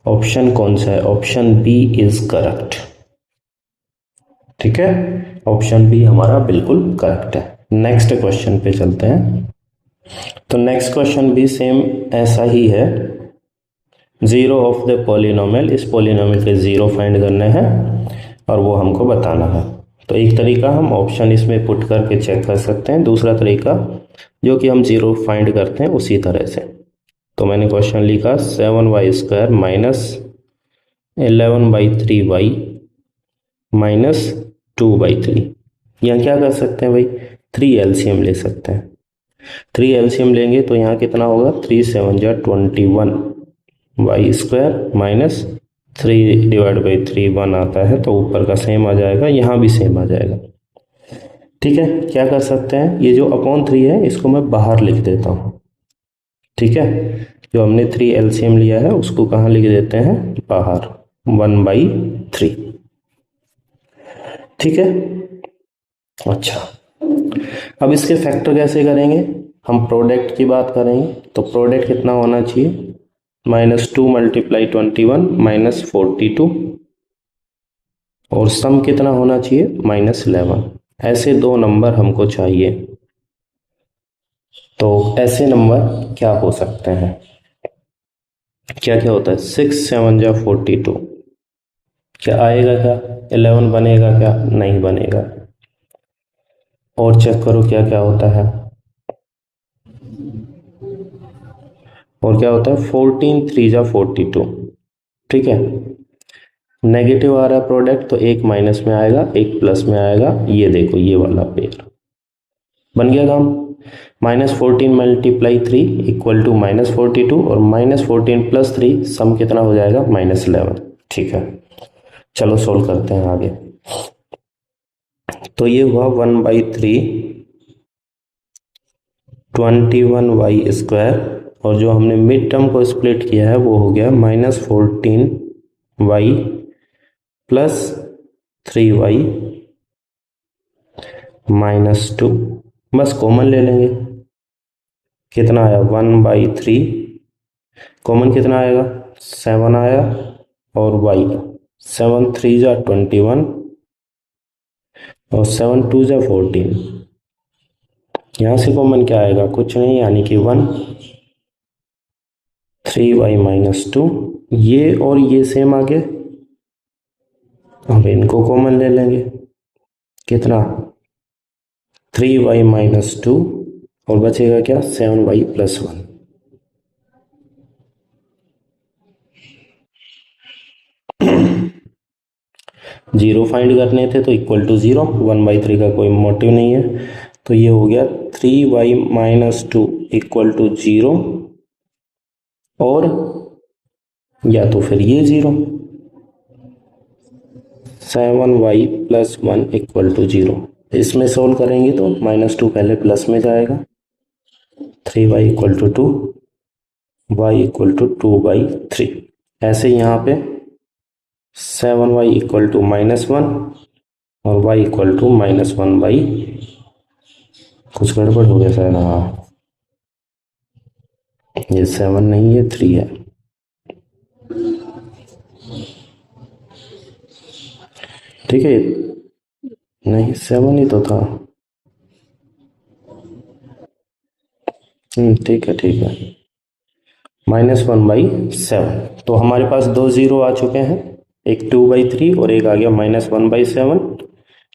Speaker 1: ऑप्शन कौन सा है, ऑप्शन बी इज करेक्ट, ठीक है। ऑप्शन बी हमारा बिल्कुल करेक्ट है। नेक्स्ट क्वेश्चन पे चलते हैं। तो नेक्स्ट क्वेश्चन भी सेम ऐसा ही है, जीरो ऑफ द पॉलिनोमियल, इस पॉलिनोमियल के जीरो फाइंड करने हैं और वो हमको बताना है। तो एक तरीका हम ऑप्शन इसमें पुट करके चेक कर सकते हैं, दूसरा तरीका जो कि हम जीरो फाइंड करते हैं उसी तरह से। तो मैंने क्वेश्चन लिखा 7y² माइनस 11/3y माइनस 2/3। यहाँ क्या कर सकते हैं भाई, 3 एलसीएम ले सकते हैं। 3 एलसीएम लेंगे तो यहाँ कितना होगा, 3 7 जा 21 y² माइनस 3/3 1 आता है, तो ऊपर का सेम आ जाएगा, यहाँ भी सेम आ जाएगा, ठीक है। क्या कर सकते हैं, ये जो अपॉन 3 है इसको मैं बाहर लिख देता हूँ, ठीक है। जो हमने 3 एलसीएम लिया है उसको कहाँ लिख देते हैं, बाहर, 1/3, ठीक है। अच्छा, अब इसके फैक्टर कैसे करेंगे, हम प्रोडक्ट की बात करेंगे। तो प्रोडक्ट कितना होना चाहिए, -2 मल्टीप्लाई 21 माइनस 42 और सम कितना होना चाहिए, -11। ऐसे दो नंबर हमको चाहिए। तो ऐसे नंबर क्या हो सकते हैं, क्या क्या होता है, 6 7 जा 42, क्या आएगा, क्या 11 बनेगा, क्या नहीं बनेगा। और चेक करो क्या क्या होता है, और क्या होता है, 14 3 जा 42। ठीक है, नेगेटिव आ रहा है प्रोडक्ट, तो एक माइनस में आएगा, एक प्लस में आएगा। ये देखो ये वाला पेयर बन गया काम। -14 मल्टीप्लाई 3 इक्वल टू -42, और -14 + 3 सम कितना हो जाएगा, -11। ठीक है, चलो सोल्व करते हैं आगे। तो ये हुआ 1/3 21y², और जो हमने मिड टर्म को स्प्लिट किया है वो हो गया -14y + 3y -2। बस कॉमन ले लेंगे, कितना आया 1/3, कॉमन कितना आएगा 7 आया, और y 7 3 जा 21, और 7 2 जा 14। यहाँ से कॉमन क्या आएगा, कुछ नहीं, यानी कि 1, 3y -2। ये और ये सेम आगे, अब इनको कॉमन ले लेंगे, कितना 3y -2, और बचेगा क्या 7y + 1। जीरो फाइंड करने थे तो इक्वल टू 0, 1/3 का कोई मोटिव नहीं है, तो ये हो गया 3y -2 इक्वल टू 0, और या तो फिर ये 0, 7y + 1 इक्वल टू 0। इसमें सोल्व करेंगे तो -2 पहले प्लस में जाएगा, 3y equal to 2, y equal to 2/3। ऐसे यहाँ पे 7y इक्वल टू -1, और y इक्वल टू -1/, कुछ गड़बड़ हो गया शायद, हाँ ये 7 नहीं है 3 है। ठीक है, नहीं 7 ही तो था। ठीक है ठीक है, -1/7। तो हमारे पास दो जीरो आ चुके हैं, एक 2/3 और एक आ गया -1/7।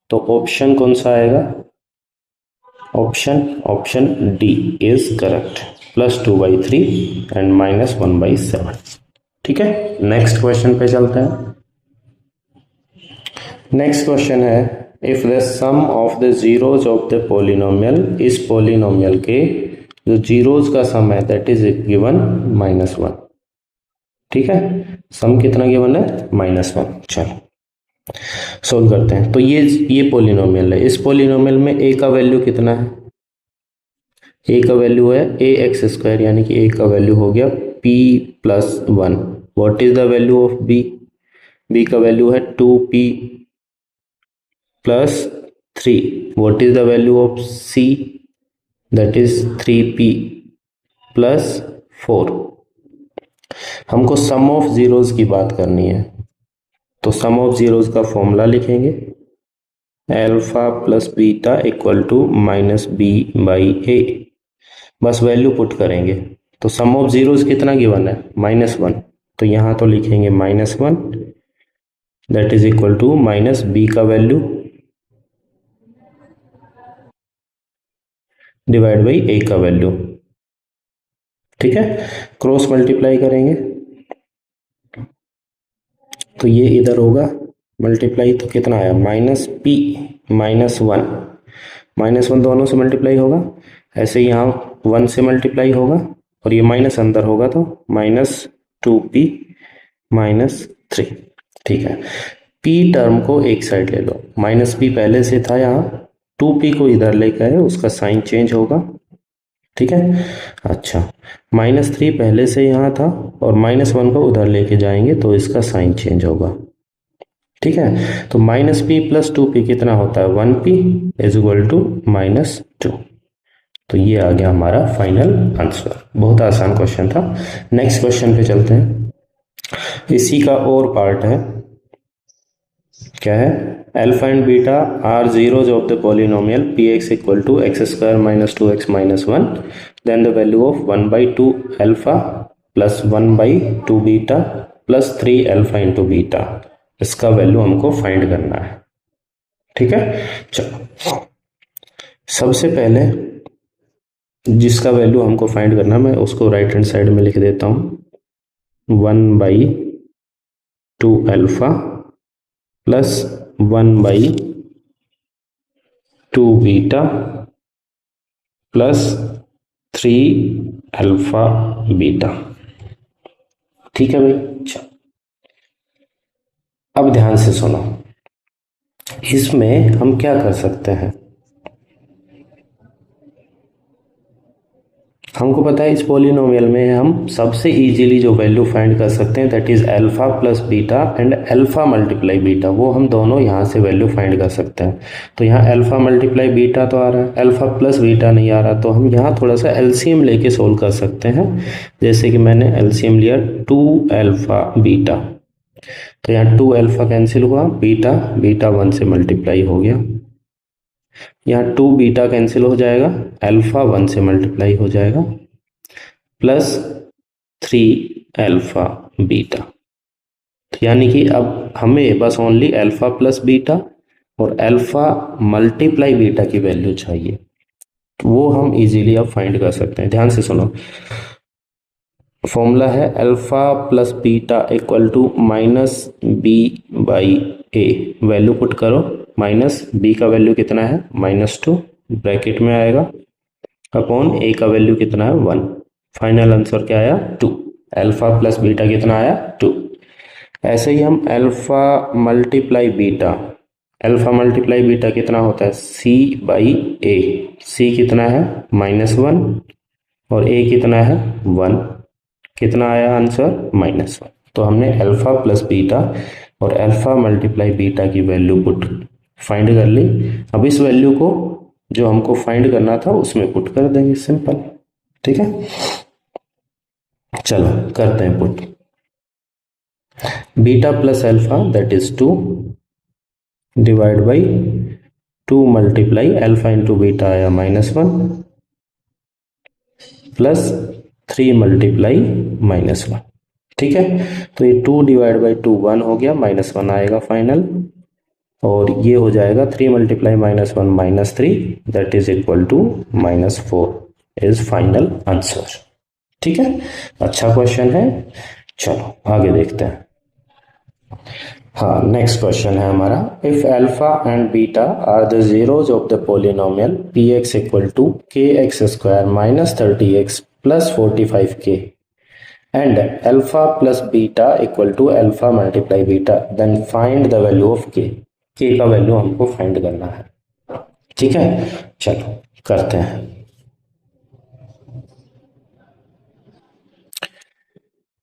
Speaker 1: तो ऑप्शन कौन सा आएगा, option D is correct, +2/3 and -1/7। ठीक है, नेक्स्ट क्वेश्चन पे चलते हैं। नेक्स्ट क्वेश्चन है, if the sum of the zeros of the polynomial, इस पोलिनोमियल के जो जीरोज का सम है दैट इज गिवन -1। ठीक है, सम कितना गिवन है, -1। चलो सोल्व करते हैं। तो ये पोलिनोमियल है, इस पोलिनोमियल में a का वैल्यू कितना है, a का वैल्यू है ax², यानी कि a का वैल्यू हो गया p + 1। What is the value of b, b का वैल्यू है 2p + 3। What is the value of c, that is 3p + 4। हमको सम ऑफ जीरोज की बात करनी है, तो सम ऑफ जीरोज का फॉर्मूला लिखेंगे, alpha + beta equal to -b/a। बस वैल्यू पुट करेंगे। तो सम ऑफ जीरोज कितना गिवन है, -1, तो यहाँ तो लिखेंगे -1, that is equal to -b का वैल्यू डिवाइड बाई a का वैल्यू। ठीक है, क्रॉस मल्टीप्लाई करेंगे, तो ये इधर होगा मल्टीप्लाई, तो कितना आया -p -1 दोनों से मल्टीप्लाई होगा, ऐसे यहाँ 1 से मल्टीप्लाई होगा, और ये माइनस अंदर होगा तो -2p -3। ठीक है, p टर्म को एक साइड ले लो, -p पहले से था यहाँ, 2p को इधर लेकर आए, उसका साइन चेंज होगा। ठीक है, अच्छा -3 पहले से यहाँ था, और -1 को उधर लेके जाएंगे तो इसका साइन चेंज होगा। ठीक है, तो -p + 2p कितना होता है, 1p इज इक्वल टू -2। तो ये आ गया हमारा फाइनल आंसर। बहुत आसान क्वेश्चन था। नेक्स्ट क्वेश्चन पे चलते हैं, इसी का और पार्ट है। क्या है, alpha and beta are zeros of the polynomial px equal to x square minus 2x minus 1, then the value of 1 by 2 alpha plus 1 by 2 beta plus 3 alpha into beta, इसका वैल्यू हमको find करना है। ठीक है, चलो सबसे पहले जिसका वैल्यू हमको फाइंड करना, मैं उसको राइट हैंड साइड में लिख देता हूँ 1 by 2 alpha plus 1 by 2 beta plus 3 alpha beta. ठीक है भाई, चलो अब ध्यान से सुनो, इसमें हम क्या कर सकते हैं, हमको पता है इस पॉलिनोमियल में हम सबसे इजीली जो वैल्यू फाइंड कर सकते हैं that is alpha plus beta and alpha multiply beta, वो हम दोनों यहाँ से वैल्यू फाइंड कर सकते हैं। तो यहाँ अल्फा मल्टीप्लाई बीटा तो आ रहा है, अल्फा प्लस बीटा नहीं आ रहा, तो हम यहाँ थोड़ा सा एलसीएम लेके सोल्व कर सकते हैं। जैसे कि मैंने एलसीएम लिया 2 अल्फा बीटा, तो यहाँ 2 अल्फा कैंसिल हुआ, बीटा बीटा 1 से मल्टीप्लाई हो गया, यहाँ 2 बीटा कैंसिल हो जाएगा, अल्फा 1 से मल्टीप्लाई हो जाएगा प्लस 3 अल्फा बीटा। यानी कि अब हमें बस ओनली अल्फा प्लस बीटा और अल्फा मल्टीप्लाई बीटा की वैल्यू चाहिए, तो वो हम इजीली अब फाइंड कर सकते हैं। ध्यान से सुनो, फॉर्मूला है alpha plus beta equal to minus B by A, value put करो, माइनस बी का वैल्यू कितना है -2 ब्रैकेट में आएगा, अपॉन ए का वैल्यू कितना है 1, फाइनल आंसर क्या आया 2, अल्फा प्लस बीटा कितना आया 2। ऐसे ही हम alpha multiply beta, alpha multiply beta कितना होता है सी बाई ए, सी कितना है -1 और ए कितना है 1, कितना आया आंसर -1। तो हमने अल्फा प्लस बीटा और अल्फा मल्टीप्लाई बीटा की वैल्यू पुट फाइंड कर ली। अब इस वैल्यू को जो हमको फाइंड करना था उसमें पुट कर देंगे, सिंपल। ठीक है, चलो करते हैं put. Beta plus alpha that is 2 divide by 2 multiply alpha into beta आया -1 प्लस 3 मल्टीप्लाई -1। ठीक है, तो ये 2 डिवाइड बाई 2 1 हो गया, -1 आएगा फाइनल, और ये हो जाएगा 3 multiply -1 -3 that is equal to -4 is final answer. ठीक है, अच्छा क्वेश्चन है, चलो आगे देखते हैं। हाँ, नेक्स्ट क्वेश्चन है हमारा, if alpha and beta are the zeros of the polynomial p x equal to k x square -30x plus 45k and alpha plus beta equal to alpha multiply beta, then find the value of k, k का value हमको find करना है। ठीक है, चलो करते हैं।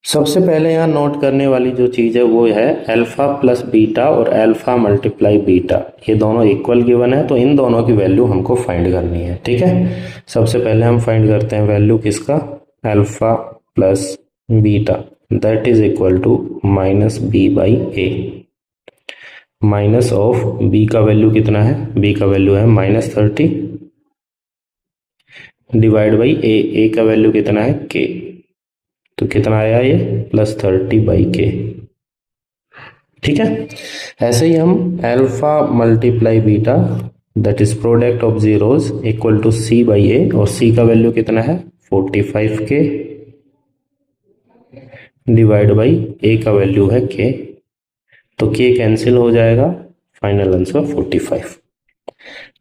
Speaker 1: सबसे पहले यहाँ नोट करने वाली जो चीज़ है वो है अल्फा प्लस बीटा और अल्फा मल्टीप्लाई बीटा, ये दोनों इक्वल गिवन है, तो इन दोनों की वैल्यू हमको फाइंड करनी है। ठीक है, सबसे पहले हम फाइंड करते हैं वैल्यू किसका, alpha plus beta that is equal to -b by A, minus of b का वैल्यू कितना है, b का वैल्यू है -30 डिवाइड बाई ए का वैल्यू कितना है k, तो कितना आया ये +30 बाई k। ठीक है, ऐसे ही हम alpha multiply beta that is product of zeros equal to c by a, और c का वैल्यू कितना है 45k डिवाइड बाई ए का वैल्यू है k, तो k कैंसिल हो जाएगा, फाइनल आंसर 45।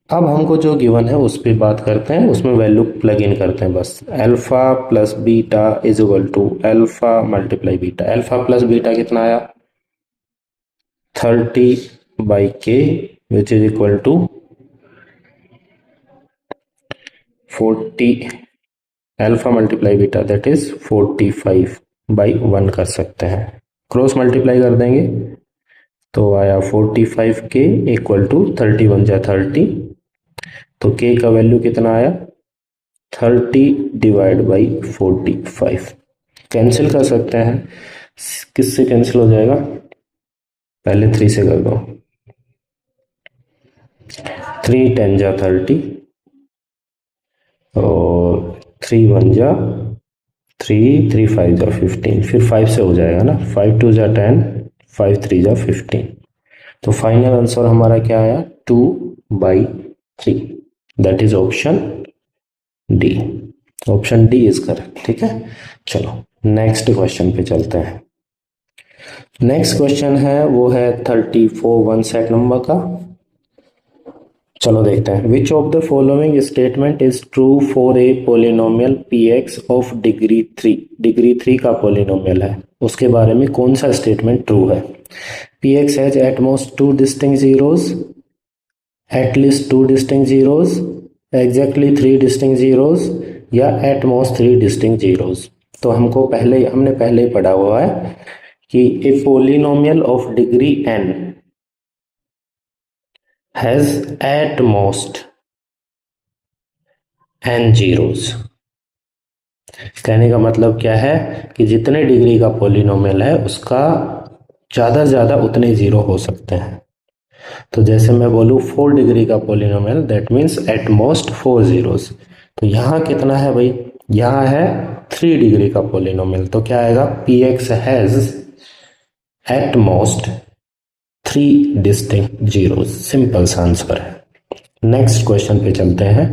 Speaker 1: अब हमको जो गिवन है उस पर बात करते हैं, उसमें वैल्यू प्लग इन करते हैं बस। Alpha plus beta is equal to alpha multiply beta, alpha plus beta कितना आया 30 by k which is equal to 40, alpha multiply beta that is 45 by 1 कर सकते हैं, क्रॉस मल्टीप्लाई कर देंगे तो आया 45k इक्वल टू 31 जा 30, तो k का वैल्यू कितना आया 30 डिवाइड बाई 45, कैंसिल कर सकते हैं, किससे कैंसिल हो जाएगा, पहले 3 से कर दो, 3 10 जा 30 और 3 1 जा 3 3 5 जा 15, फिर 5 से हो जाएगा ना, 5 2 जा 10, 5 3 जा 15। तो फाइनल आंसर हमारा क्या आया, 2/3, that is option D. Option D is correct. ठीक है, चलो नेक्स्ट क्वेश्चन पे चलते हैं। नेक्स्ट क्वेश्चन है वो है 34 1 सेट नंबर का। चलो देखते हैं। Which of the following statement is true for a polynomial p x of degree 3। Degree 3 का पोलिनोमियल है, उसके बारे में कौन सा स्टेटमेंट ट्रू है। P x has at most 2 distinct zeros, at least 2 distinct zeros, exactly 3 distinct zeros, या at most 3 distinct zeros. तो हमने पहले ही पढ़ा हुआ है कि a polynomial of degree n has at most n zeros। कहने का मतलब क्या है कि जितने डिग्री का पॉलिनोमियल है उसका ज़्यादा से ज़्यादा उतने जीरो हो सकते हैं। तो जैसे मैं बोलूँ 4 डिग्री का polynomial, that means at most 4 zeros. तो यहाँ कितना है भाई, यहाँ है 3 डिग्री का पॉलिनोमियल, तो क्या आएगा, p x has at most 3 distinct zeros. Simple सा आंसर है। नेक्स्ट क्वेश्चन पे चलते हैं।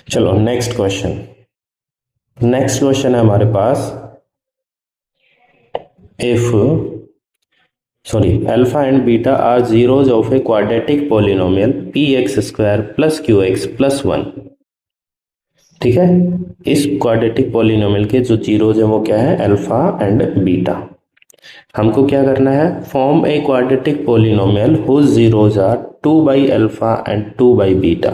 Speaker 1: चलो नेक्स्ट क्वेश्चन है हमारे पास, if alpha and beta are zeros of a quadratic polynomial P x square plus q x plus 1। ठीक है, इस क्वाड्रेटिक पॉलिनोमियल के जो जीरोज है वो क्या है, अल्फा एंड बीटा। हमको क्या करना है, form a quadratic polynomial whose zeros are 2 by alpha and 2 by beta.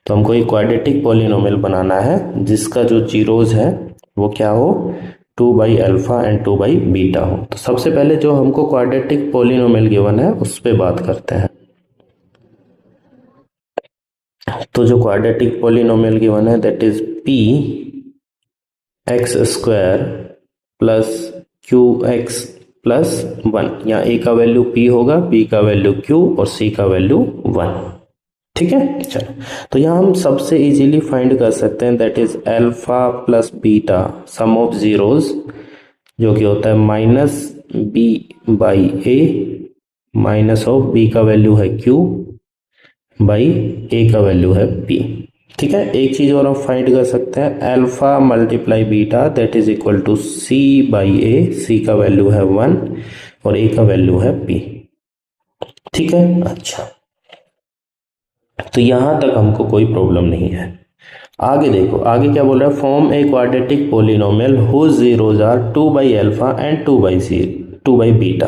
Speaker 1: तो हमको एक क्वाड्रेटिक पॉलिनोमियल बनाना है जिसका जो जीरोज है वो क्या हो, 2 by alpha and 2 by beta हो। तो सबसे पहले जो हमको क्वाड्रेटिक पॉलिनोमियल गिवन है उस पर बात करते हैं। तो जो क्वाड्रेटिक पॉलिनोमियल गिवन है that is P x square plus q x plus 1। यहाँ ए का वैल्यू p होगा, b का वैल्यू q और c का वैल्यू 1। ठीक है, चलो तो यहाँ हम सबसे इजीली फाइंड कर सकते हैं that is alpha plus beta sum of zeros, जो कि होता है minus b by A minus of b का वैल्यू है q बाई ए का वैल्यू है p। ठीक है, एक चीज और हम फाइंड कर सकते हैं, alpha multiply beta that is equal to c by ए। सी का वैल्यू है 1 और ए का वैल्यू है p। ठीक है, अच्छा तो यहां तक हमको कोई प्रॉब्लम नहीं है। आगे देखो, आगे क्या बोल रहा है, form a quadratic polynomial whose zeros are 2 by alpha and 2 by beta.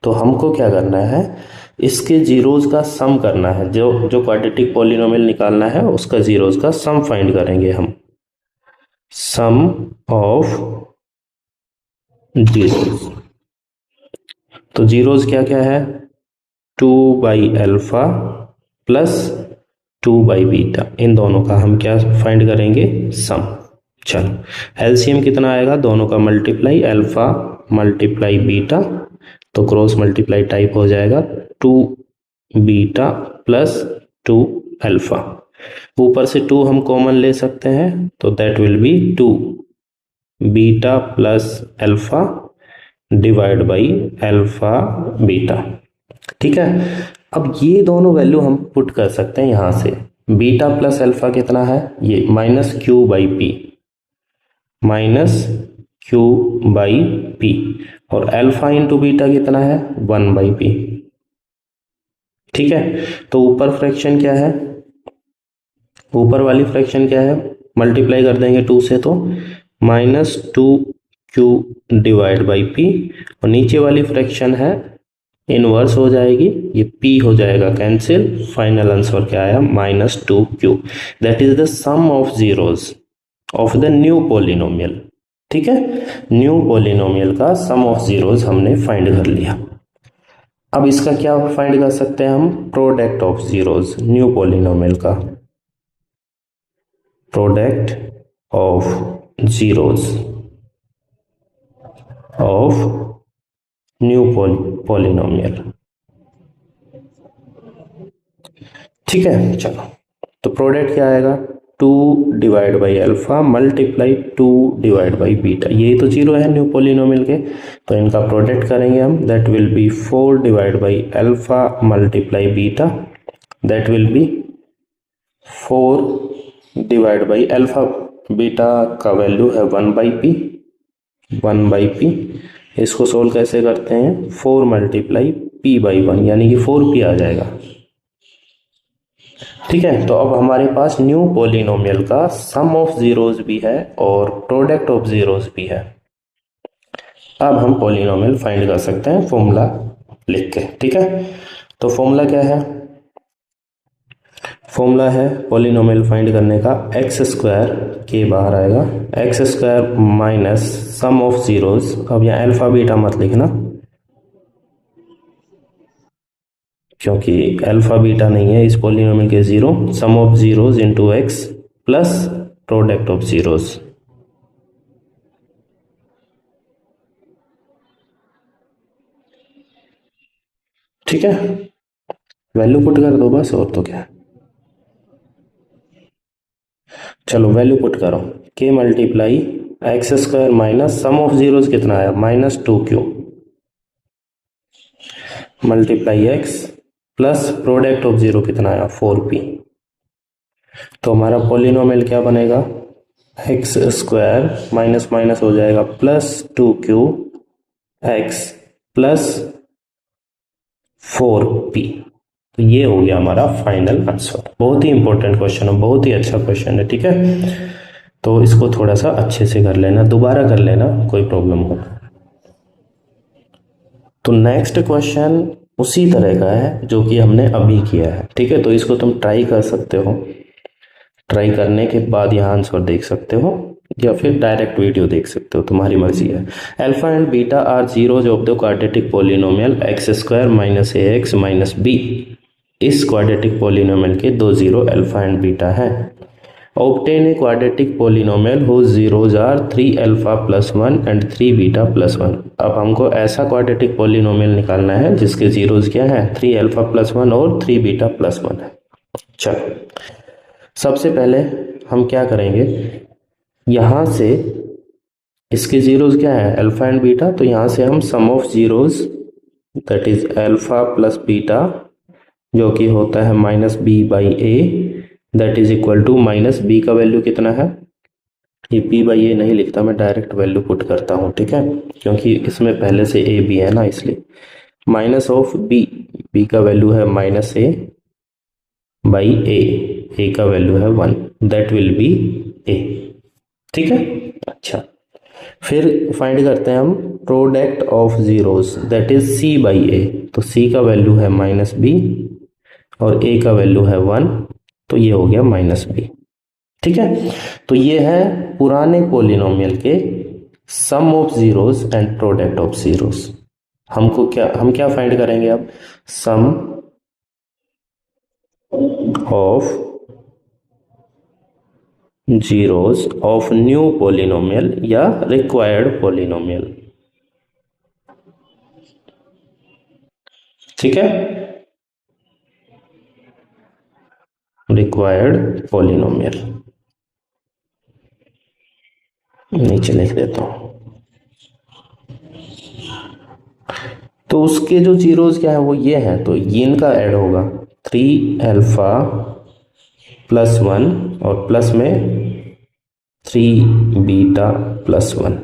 Speaker 1: तो हमको क्या करना है, इसके जीरोज का सम करना है। जो क्वाड्रेटिक पॉलिनोमियल निकालना है उसका जीरोज का सम फाइंड करेंगे हम, सम ऑफ जीरोज। तो जीरोज क्या क्या है, 2 by alpha plus 2 by beta, इन दोनों का हम क्या फाइंड करेंगे, सम। चलो एलसीएम कितना आएगा, दोनों का मल्टीप्लाई, अल्फा मल्टीप्लाई बीटा, तो क्रॉस मल्टीप्लाई टाइप हो जाएगा, 2 बीटा प्लस 2 अल्फा। ऊपर से 2 हम कॉमन ले सकते हैं तो that will be 2 beta plus alpha divide by alpha beta. ठीक है, अब ये दोनों वैल्यू हम पुट कर सकते हैं यहां से। बीटा प्लस अल्फा कितना है, ये minus Q by P, minus Q by P, और अल्फा इंटू बीटा कितना है, 1 बाई पी। ठीक है, तो ऊपर फ्रैक्शन क्या है, ऊपर वाली फ्रैक्शन क्या है, मल्टीप्लाई कर देंगे 2 से तो minus 2 Q divide by P, और नीचे वाली फ्रैक्शन है इनवर्स हो जाएगी, ये p हो जाएगा कैंसिल। फाइनल आंसर क्या आया, minus 2q। That is the sum of zeros of the new polynomial. ठीक है, न्यू पोलिनोमियल का सम ऑफ जीरोज हमने फाइंड कर लिया। अब इसका क्या फाइंड कर सकते हैं हम, product of zeros new polynomial का, product of zeros of new polynomial. ठीक है, चलो तो प्रोडक्ट क्या आएगा, 2 divide by alpha multiply 2 divide by beta, यही तो जीरो है न्यू पोलिनोमियल के, तो इनका प्रोडक्ट करेंगे हम, that will B 4 divide by alpha multiply beta, that will B 4 divide by alpha, beta का वैल्यू है 1/p, इसको सोल्व कैसे करते हैं, 4 मल्टीप्लाई p बाई 1 यानी कि 4p आ जाएगा। ठीक है, तो अब हमारे पास न्यू पोलिनोमियल का सम ऑफ जीरोस भी है और प्रोडक्ट ऑफ जीरोस भी है। अब हम पोलिनोमियल फाइंड कर सकते हैं फॉर्मूला लिख के। ठीक है, तो फॉर्मूला क्या है, फॉर्मूला है पोलिनोमियल फाइंड करने का एक्स स्क्वायर के बाहर आएगा x square minus sum of zeros, अब यहाँ अल्फा बीटा मत लिखना क्योंकि अल्फा बीटा नहीं है इस पोलिनोमियल के, zero, sum of zeros into X plus product of zeros. ठीक है, वैल्यू पुट कर दो बस, और तो क्या। चलो वैल्यू पुट करो, के multiply x square minus sum of zeros कितना आया, -2q multiply x plus product of zero कितना आया, 4p। तो हमारा पोलिनोमियल क्या बनेगा, एक्स स्क्वायर माइनस माइनस हो जाएगा +2q एक्स प्लस 4p। तो ये हो गया हमारा फाइनल आंसर। बहुत ही इंपॉर्टेंट क्वेश्चन है, बहुत ही अच्छा क्वेश्चन है। ठीक है, तो इसको थोड़ा सा अच्छे से कर लेना, दोबारा कर लेना कोई प्रॉब्लम हो। तो नेक्स्ट क्वेश्चन उसी तरह का है जो कि हमने अभी किया है। ठीक है, तो इसको तुम ट्राई कर सकते हो, ट्राई करने के बाद यहाँ आंसर देख सकते हो या फिर डायरेक्ट वीडियो देख सकते हो, तुम्हारी मर्जी है। Alpha and beta are zeros of the quadratic polynomial X square minus A X minus B. इस क्वाड्रेटिक पोलिनोमियल के दो जीरो अल्फा एंड बीटा है। Obtain a quadratic polynomial whose zeros are 3 alpha plus 1 and 3 beta plus 1। अब हमको ऐसा quadratic polynomial निकालना है जिसके जीरोज क्या है, 3 अल्फा प्लस 1 और 3 बीटा प्लस 1 है। चलो सबसे पहले हम क्या करेंगे, यहाँ से इसके जीरोज क्या है, अल्फा एंड बीटा, तो यहाँ से हम sum of zeros that is alpha plus beta जो कि होता है -b/a that is equal to -b का वैल्यू कितना है, ये b/a नहीं लिखता मैं, डायरेक्ट वैल्यू पुट करता हूँ। ठीक है, क्योंकि इसमें पहले से a भी है ना, इसलिए माइनस ऑफ b का वैल्यू है -a/a का वैल्यू है 1 दैट विल बी a। ठीक है, अच्छा फिर फाइंड करते हैं हम product of zeros that is c/a। तो c का वैल्यू है -b और a का वैल्यू है 1, तो ये हो गया -b। ठीक है, तो ये है पुराने पोलिनोमियल के sum of zeros and product of zeros. हम क्या फाइंड करेंगे अब, sum of zeros of new polynomial या रिक्वायर्ड पोलिनोमियल। ठीक है, रिक्वायर्ड पोलिनोमियल नीचे लिख देता हूं। तो उसके जो जीरोस क्या है वो ये है, तो ये इनका ऐड होगा 3 अल्फा प्लस 1 और प्लस में 3 बीटा प्लस 1।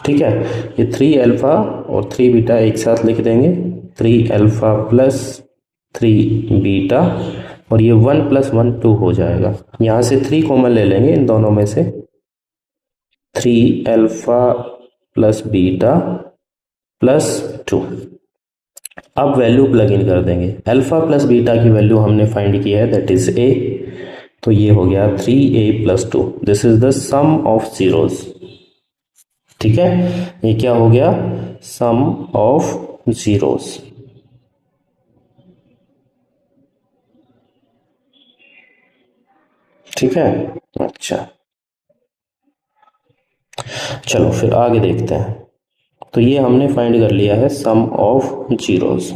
Speaker 1: ठीक है, ये 3 अल्फा और 3 बीटा एक साथ लिख देंगे, 3 अल्फा प्लस 3 बीटा और ये 1 + 1 2 हो जाएगा। यहाँ से 3 कॉमन ले लेंगे इन दोनों में से, 3 अल्फा प्लस बीटा प्लस 2। अब वैल्यू प्लग इन कर देंगे, अल्फा प्लस बीटा की वैल्यू हमने फाइंड की है दैट इज a, तो ये हो गया 3a + 2। This is the sum of zeros. ठीक है, ये क्या हो गया, सम ऑफ जीरोस। ठीक है, अच्छा चलो फिर आगे देखते हैं। तो ये हमने फाइंड कर लिया है सम ऑफ जीरोस।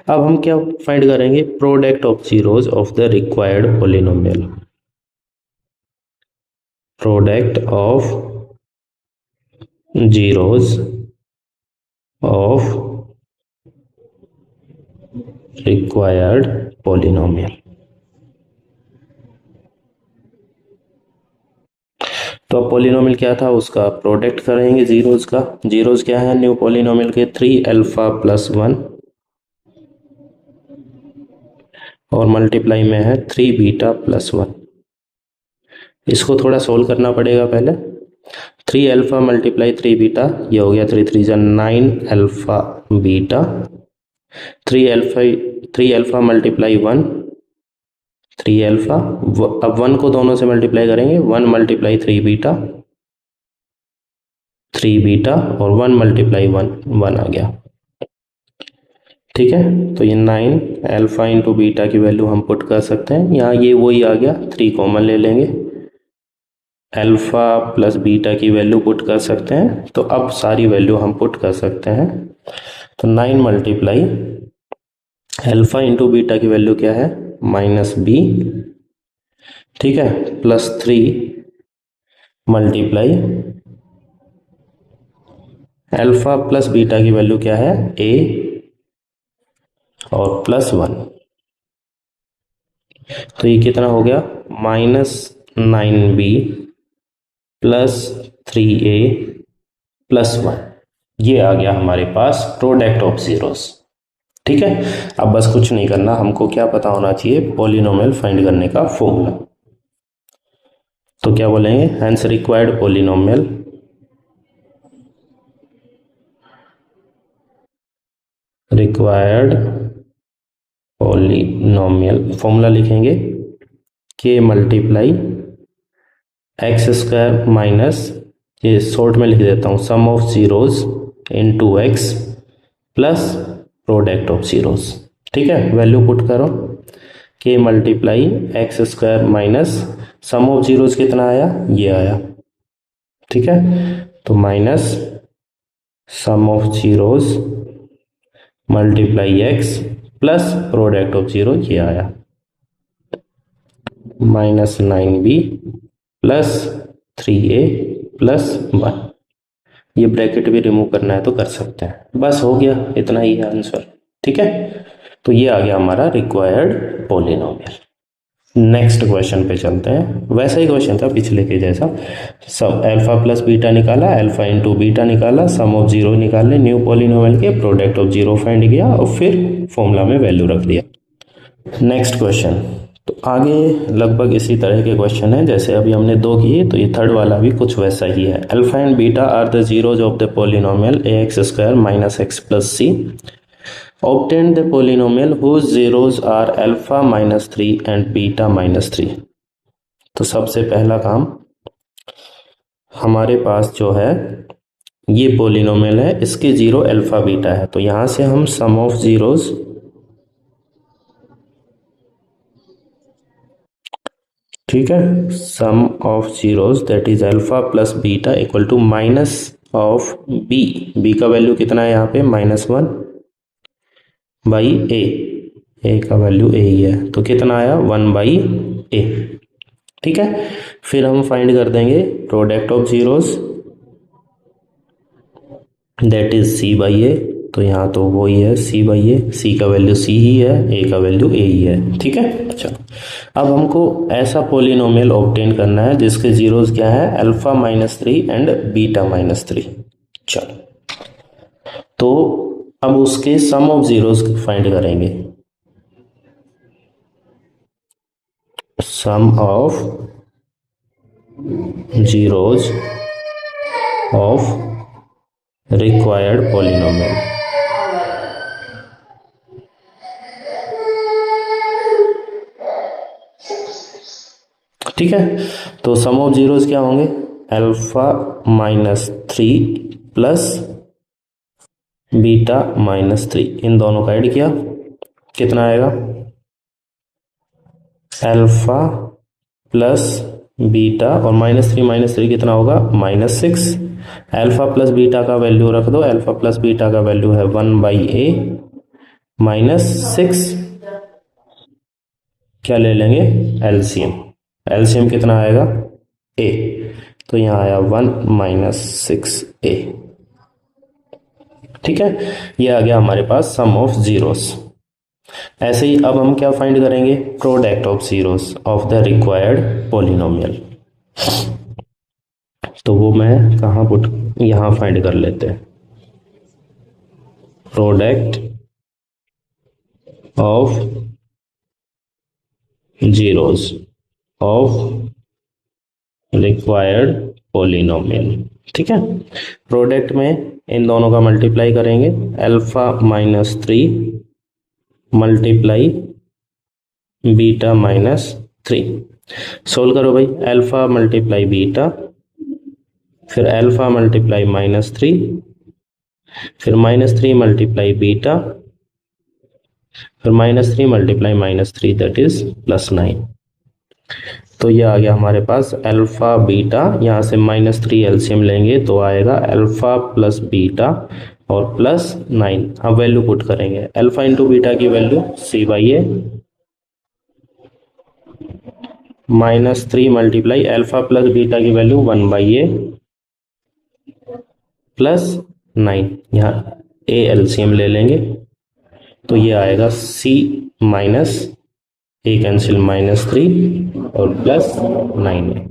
Speaker 1: अब हम क्या फाइंड करेंगे, product of zeros of the required polynomial, product of zeros of required polynomial. तो अब पॉलिनोमियल क्या था, उसका प्रोडक्ट करेंगे जीरोज का। जीरोज क्या है न्यू पॉलिनोमियल के, 3α + 1 और मल्टीप्लाई में है 3β + 1। इसको थोड़ा सोल्व करना पड़ेगा पहले। 3α × 3β, ये हो गया 3 3 9α बीटा, 3α मल्टीप्लाई 1 3α, अब 1 को दोनों से मल्टीप्लाई करेंगे, 1 × 3β और 1 × 1 आ गया। ठीक है, तो ये 9α × बीटा की वैल्यू हम पुट कर सकते हैं। यहाँ ये वही आ गया, 3 कॉमन ले लेंगे, अल्फा प्लस बीटा की वैल्यू पुट कर सकते हैं। तो अब सारी वैल्यू हम पुट कर सकते हैं। तो 9 मल्टीप्लाई अल्फा इंटू बीटा की वैल्यू क्या है, -b, ठीक है, +3 मल्टीप्लाई अल्फा प्लस बीटा की वैल्यू क्या है, a और +1। तो ये कितना हो गया, -9b + 3a + 1। ये आ गया हमारे पास प्रोडक्ट ऑफ जीरोस। ठीक है, अब बस कुछ नहीं करना, हमको क्या पता होना चाहिए, पॉलिनोमियल फाइंड करने का फॉर्मूला। तो क्या बोलेंगे, हेंस रिक्वायर्ड पॉलिनोमियल फॉर्मूला लिखेंगे k मल्टीप्लाई x² माइनस, ये शॉर्ट में लिख देता हूँ, sum of zeros into x plus product of zeros. ठीक है, वैल्यू पुट करो, k multiply x² minus sum of zeros कितना आया, ये आया। ठीक है, तो minus sum of zeros multiply x plus product of zero, ये आया, -9b + 3a + 1। ये ब्रैकेट भी रिमूव करना है तो कर सकते हैं, बस हो गया, इतना ही है आंसर। ठीक है, तो ये आ गया हमारा रिक्वायर्ड पॉलिनोमियल। नेक्स्ट क्वेश्चन पे चलते हैं, वैसा ही क्वेश्चन था पिछले के जैसा। सब अल्फा प्लस बीटा निकाला, अल्फा इंटू बीटा निकाला, सम ऑफ जीरो निकाले, न्यू पॉलिनोमियल के प्रोडक्ट ऑफ जीरो फाइंड किया और फिर फॉर्मूला में वैल्यू रख दिया। नेक्स्ट क्वेश्चन, तो आगे लगभग इसी तरह के क्वेश्चन है जैसे अभी हमने 2 किए, तो ये थर्ड वाला भी कुछ वैसा ही है। Alpha and beta are the zeros of the polynomial ax² - x + c। Obtain the polynomial whose zeros are alpha -3 and beta -3। तो सबसे पहला काम, हमारे पास जो है ये पॉलिनोमियल है, इसके जीरो अल्फा बीटा है, तो यहां से हम सम ऑफ जीरोज, ठीक है, sum of zeros that is alpha plus beta equal to minus of B का वैल्यू कितना है यहाँ पे, -1 बाई ए का वैल्यू ए ही है, तो कितना आया, 1/a। ठीक है, फिर हम फाइंड कर देंगे product of zeros that is c/a, तो यहाँ तो वही है c/a, c का वैल्यू c ही है, a का वैल्यू a ही है। ठीक है, अच्छा, अब हमको ऐसा पॉलिनोमियल ऑब्टेन करना है जिसके जीरोज क्या है, अल्फा -3 एंड बीटा -3। चलो, तो अब उसके सम ऑफ जीरोज फाइंड करेंगे, sum of zeros of required polynomial. ठीक है, तो सम ऑफ जीरोज क्या होंगे, अल्फा -3 प्लस बीटा -3, इन दोनों का ऐड किया, कितना आएगा, अल्फा प्लस बीटा और -3 कितना होगा, -6। अल्फा प्लस बीटा का वैल्यू रख दो, अल्फा प्लस बीटा का वैल्यू है 1/a -6, क्या ले लेंगे, एलसीएम। एलसीएम कितना आएगा, ए, तो यहाँ आया 1 - 6a। ठीक है, ये आ गया हमारे पास सम ऑफ जीरोस। ऐसे ही अब हम क्या फाइंड करेंगे, product of zeros of the required polynomial. तो वो मैं कहाँ पुट, यहाँ फाइंड कर लेते हैं, product of zeros of required polynomial. ठीक है, प्रोडक्ट में इन दोनों का मल्टीप्लाई करेंगे, α-3 मल्टीप्लाई β-3। सोल्व करो भाई, अल्फा मल्टीप्लाई बीटा, फिर अल्फा मल्टीप्लाई -3, फिर -3 मल्टीप्लाई बीटा, फिर -3 मल्टीप्लाई -3 दैट इज +9। तो ये आ गया हमारे पास अल्फा बीटा, यहाँ से -3 एलसीएम लेंगे तो आएगा अल्फा प्लस बीटा और +9। अब वैल्यू पुट करेंगे, अल्फा इंटू बीटा की value c/a, -3 multiply alpha plus beta की वैल्यू 1/a +9, यहाँ a एलसीएम ले लेंगे तो ये आएगा c माइनस a कैंसिल -3 और +9।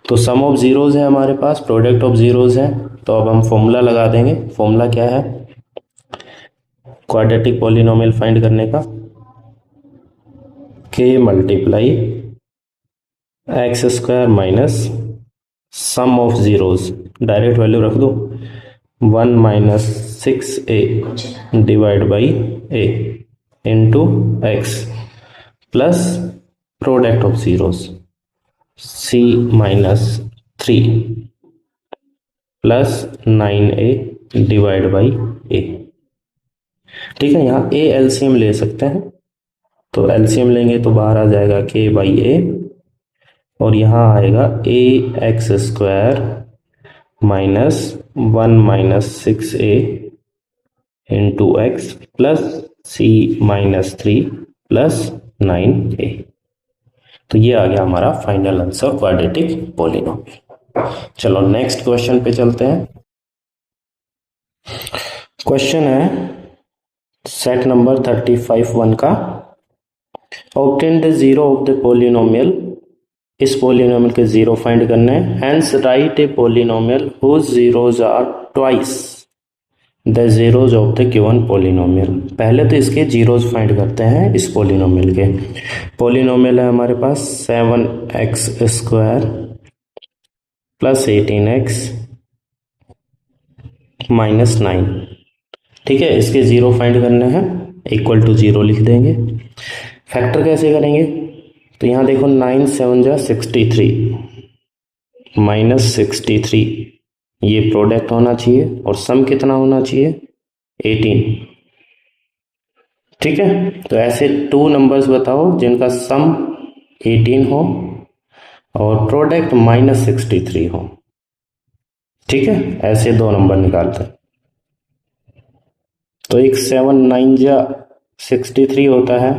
Speaker 1: तो सम ऑफ जीरोज है हमारे पास, प्रोडक्ट ऑफ जीरोज है, तो अब हम फॉर्मूला लगा देंगे। फॉर्मूला क्या है क्वाड्रेटिक पॉलिनोमियल फाइंड करने का, k multiply x² minus sum of zeros, direct value रख दो, 1 - 6a divide by a into x plus product of zeros c-3 plus 9a divide by a। ठीक है, यहाँ a एलसीएम ले सकते हैं, तो एलसीएम लेंगे तो बाहर आ जाएगा k/a और यहाँ आएगा ax² minus 1 - 6a into x plus c-3 plus 9a। तो ये आ गया हमारा फाइनल आंसर क्वाड्रेटिक पॉलिनोमियल। चलो नेक्स्ट क्वेश्चन पे चलते हैं। क्वेश्चन है सेट नंबर 35(1) का, obtain the zero of the polynomial, इस पॉलिनोमियल के जीरो फाइंड करने हैं, hence write a polynomial whose zeros are twice the zeros of the given polynomial. पहले तो इसके जीरोज फाइंड करते हैं इस पॉलिनोमियल के। पॉलिनोमियल है हमारे पास 7x² प्लस 18x माइनस 9। ठीक है, इसके जीरो फाइंड करने हैं, इक्वल टू 0 लिख देंगे। फैक्टर कैसे करेंगे, तो यहाँ देखो 9 × 7 = 63 माइनस 63, ये प्रोडक्ट होना चाहिए और सम कितना होना चाहिए 18। ठीक है, तो ऐसे 2 नंबर्स बताओ जिनका सम 18 हो और प्रोडक्ट -63 हो। ठीक है, ऐसे 2 नंबर निकालते हैं। तो एक 7 × 9 = 63 होता है,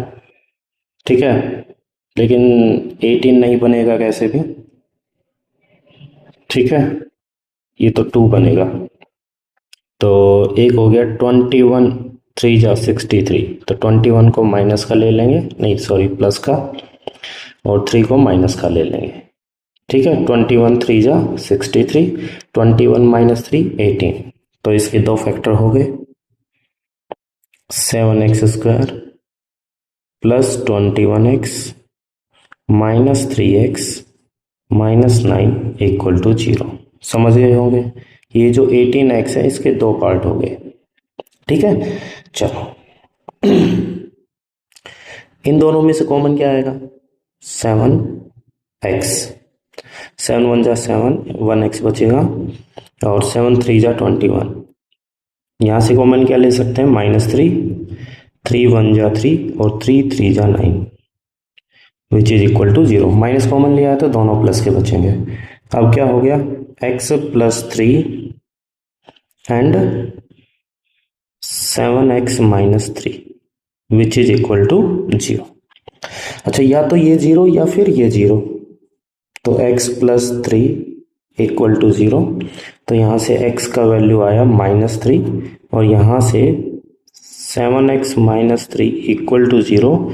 Speaker 1: ठीक है, लेकिन 18 नहीं बनेगा कैसे भी। ठीक है, ये तो 2 बनेगा। तो एक हो गया 21 × 3 = 63, तो 21 को माइनस का ले लेंगे, नहीं सॉरी प्लस का, और 3 को माइनस का ले लेंगे। ठीक है, 21 × 3 = 63, 21 - 3 18। तो इसके 2 फैक्टर हो गए, 7x² plus 21x minus 3x minus 9 equal to 0। समझ गए होंगे, ये जो 18x है इसके 2 पार्ट हो गए। ठीक है, चलो इन दोनों में से कॉमन क्या आएगा, 7x, 7 × 1 = 7, 1x बचेगा, और 7 × 3 = 21। यहाँ से कॉमन क्या ले सकते हैं, -3, 3 × 1 = 3 और 3 × 3 = 9 which is equal to 0। Minus common लिया है तो दोनों प्लस के बचेंगे। अब क्या हो गया, x + 3 and 7x minus 3 which is equal to 0। अच्छा, या तो ये 0 या फिर ये 0, तो x प्लस 3 इक्वल टू 0। तो यहाँ से x का वैल्यू आया -3 और यहाँ से 7x माइनस 3 इक्वल टू 0,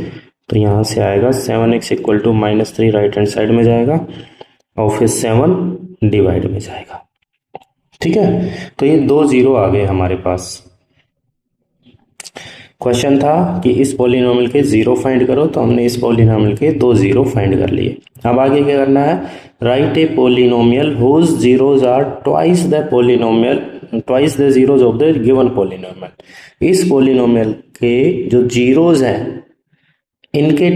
Speaker 1: तो यहाँ से आएगा 7x equal to -3 right hand side में जाएगा और फिर 7 डिवाइड में जाएगा। ठीक है, तो ये 2 0 आ गए हमारे पास। क्वेश्चन था कि इस पॉलिनोमियल के 0 फाइंड करो, तो हमने इस पॉलिनोमियल के 2 0 फाइंड कर लिए। अब आगे क्या करना है, write a polynomial whose zeros are twice the zeros of the given polynomial. इस पॉलिनोमियल के जो जीरोज हैं इनके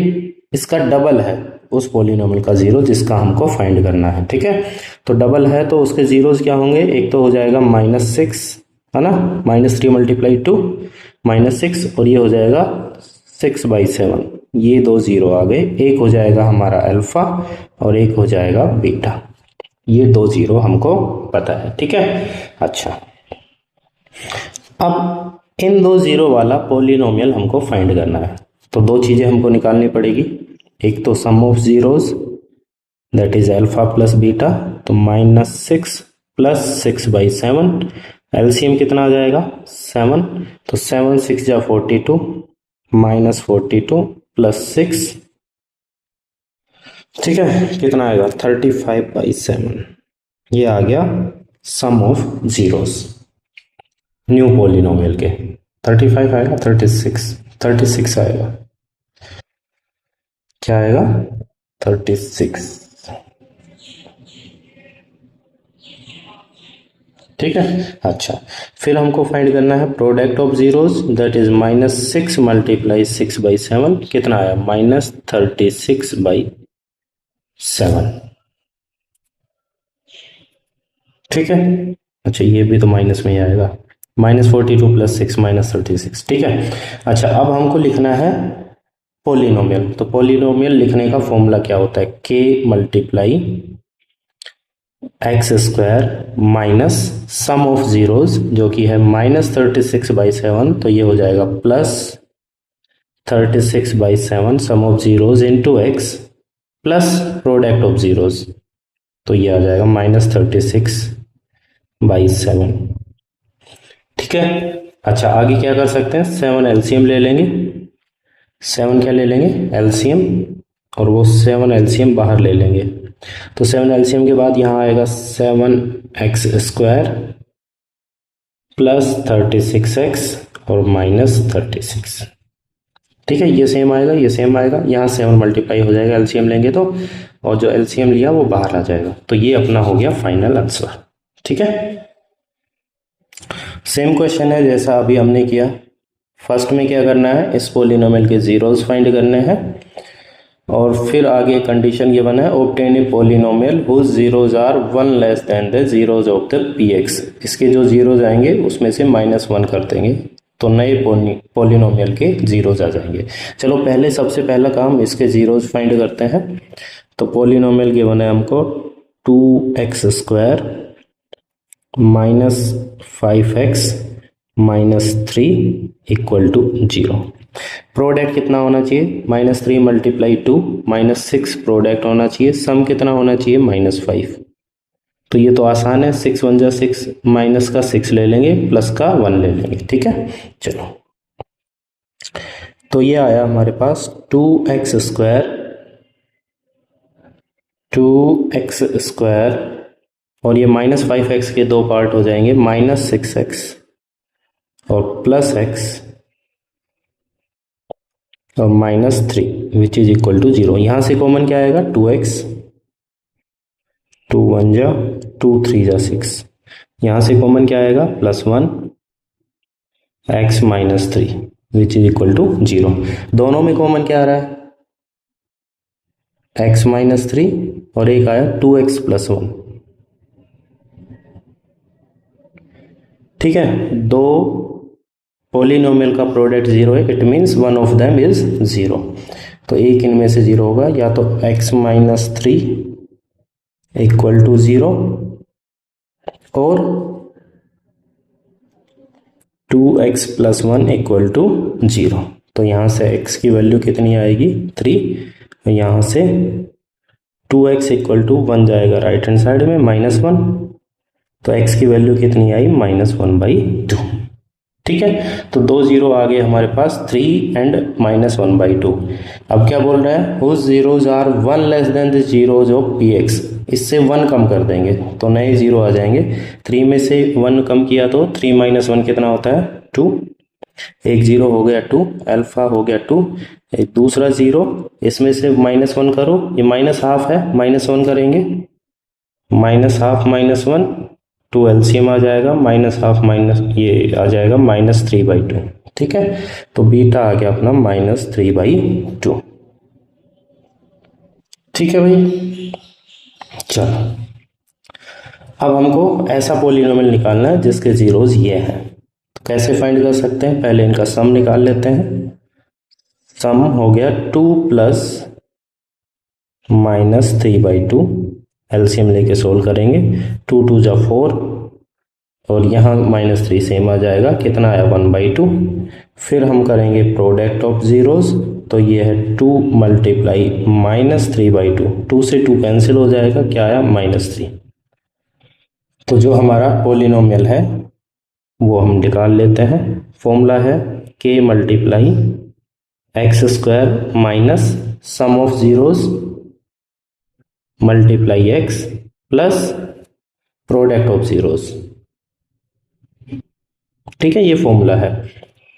Speaker 1: इसका डबल है उस पॉलिनोमियल का जीरो जिसका हमको फाइंड करना है। ठीक है, तो डबल है तो उसके जीरोज क्या होंगे, एक तो हो जाएगा -6 है ना, -3 मल्टीप्लाई 2 -6 और ये हो जाएगा 6/7। ये 2 0 आ गए, एक हो जाएगा हमारा अल्फा और एक हो जाएगा बीटा। ये 2 0 हमको पता है। ठीक है, अच्छा अब इन 2 0 वाला पॉलिनोमियल हमको फाइंड करना है, तो 2 चीजें हमको निकालनी पड़ेगी। एक तो sum of zeros that is alpha plus beta, तो -6 प्लस 6/7, एलसीएम कितना आ जाएगा 7, तो 7 6 जा 42 -42 प्लस 6, ठीक है, कितना आएगा 35/7। ये आ गया सम ऑफ जीरोस न्यू पॉलिनोमियल के। 35 आएगा 36 आएगा, क्या आएगा 36। ठीक है, अच्छा फिर हमको फाइंड करना है product of zeros that is -6 multiply 6/7, कितना आया -36/7। ठीक है, अच्छा ये भी तो माइनस में ही आएगा, -42 प्लस 6 -36। ठीक है, अच्छा अब हमको लिखना है पॉलिनोमियल। तो पॉलिनोमियल लिखने का फॉर्मूला क्या होता है, k multiply x² minus sum of zeros जो कि है -36/7, तो ये हो जाएगा +36/7 sum of zeros into x plus product of zeros, तो ये आ जाएगा -36/7। ठीक है, अच्छा आगे क्या कर सकते हैं, 7 एलसीएम ले लेंगे। 7 क्या ले लेंगे एलसीएम, और वो 7 एलसीएम बाहर ले लेंगे। तो 7 एलसीएम के बाद यहाँ आएगा 7x² प्लस 36x और -36। ठीक है, ये सेम आएगा, ये सेम आएगा, यहाँ 7 मल्टीप्लाई हो जाएगा एलसीएम लेंगे तो, और जो एलसीएम लिया वो बाहर आ जाएगा। तो ये अपना हो गया फाइनल आंसर। ठीक है, सेम क्वेश्चन है जैसा अभी हमने किया। फर्स्ट में क्या करना है, इस पॉलिनोमियल के जीरोस फाइंड करने हैं, और फिर आगे कंडीशन गिवन है obtain a polynomial whose zeros are 1 less than the zeros of the px। इसके जो जीरोज आएंगे उसमें से -1 कर देंगे तो नए पॉलिनोमियल के जीरोज आ जाएंगे। चलो पहले सबसे पहला काम इसके जीरोज फाइंड करते हैं। तो पॉलिनोमियल गिवन है हमको 2x² -5x -3 equal to 0। Product कितना होना चाहिए, -3 मल्टीप्लाई 2 -6 प्रोडक्ट होना चाहिए, सम कितना होना चाहिए -5। तो ये तो आसान है, 6 1 जा 6, माइनस का 6 ले लेंगे, प्लस का 1 ले लेंगे। ठीक है, चलो तो ये आया हमारे पास 2x² और ये -5x के 2 पार्ट हो जाएंगे, -6x और प्लस x और -3 विच इज इक्वल टू 0। यहां से कॉमन क्या आएगा 2x, 2 1 जा 2 3 जा 6, यहां से कॉमन क्या आएगा +1 x -3 which is equal to 0। दोनों में कॉमन क्या आ रहा है x -3 और एक आया 2x + 1। ठीक है, दो पॉलिनोमियल का प्रोडक्ट 0 है, it means one of them is 0। तो एक इनमें से 0 होगा, या तो x -3 इक्वल टू 0 और 2x + 1 = 0। तो यहाँ से x की वैल्यू कितनी आएगी 3, यहाँ से 2x = 1 जाएगा राइट हैंड साइड में -1, तो x की वैल्यू कितनी आई -1/2। ठीक है, तो 2 0 आ गए हमारे पास 3 एंड -1/2। अब क्या बोल रहा है, whose zeros are 1 less than the zeros of px। इससे 1 कम कर देंगे तो नए 0 आ जाएंगे। 3 में से 1 कम किया तो 3 - 1 कितना होता है 2, एक 0 हो गया 2, अल्फा हो गया 2, एक दूसरा 0, इसमें से -1 करो, ये -½ है, -1 करेंगे, -½ -1, 2 एलसीएम आ जाएगा, -½ ये आ जाएगा -3/2। ठीक है, तो बीटा आ गया अपना -3/2। ठीक है भाई, चलो अब हमको ऐसा पॉलिनोमियल निकालना है जिसके जीरोज ये हैं। तो कैसे फाइंड कर सकते हैं, पहले इनका सम निकाल लेते हैं। सम हो गया 2 + -3/2, एलसीएम लेके सोल्व करेंगे, 2 × 2 = 4 और यहाँ -3 सेम आ जाएगा, कितना आया 1/2। फिर हम करेंगे प्रोडक्ट ऑफ जीरोज, तो ये है 2 × -3/2, 2 से 2 कैंसिल हो जाएगा, क्या आया -3। तो जो हमारा पॉलिनोमियल है वो हम निकाल लेते हैं। फॉर्मूला है k × x² minus sum of zeros multiply x plus product of zeros. ठीक है, ये फॉर्मूला है।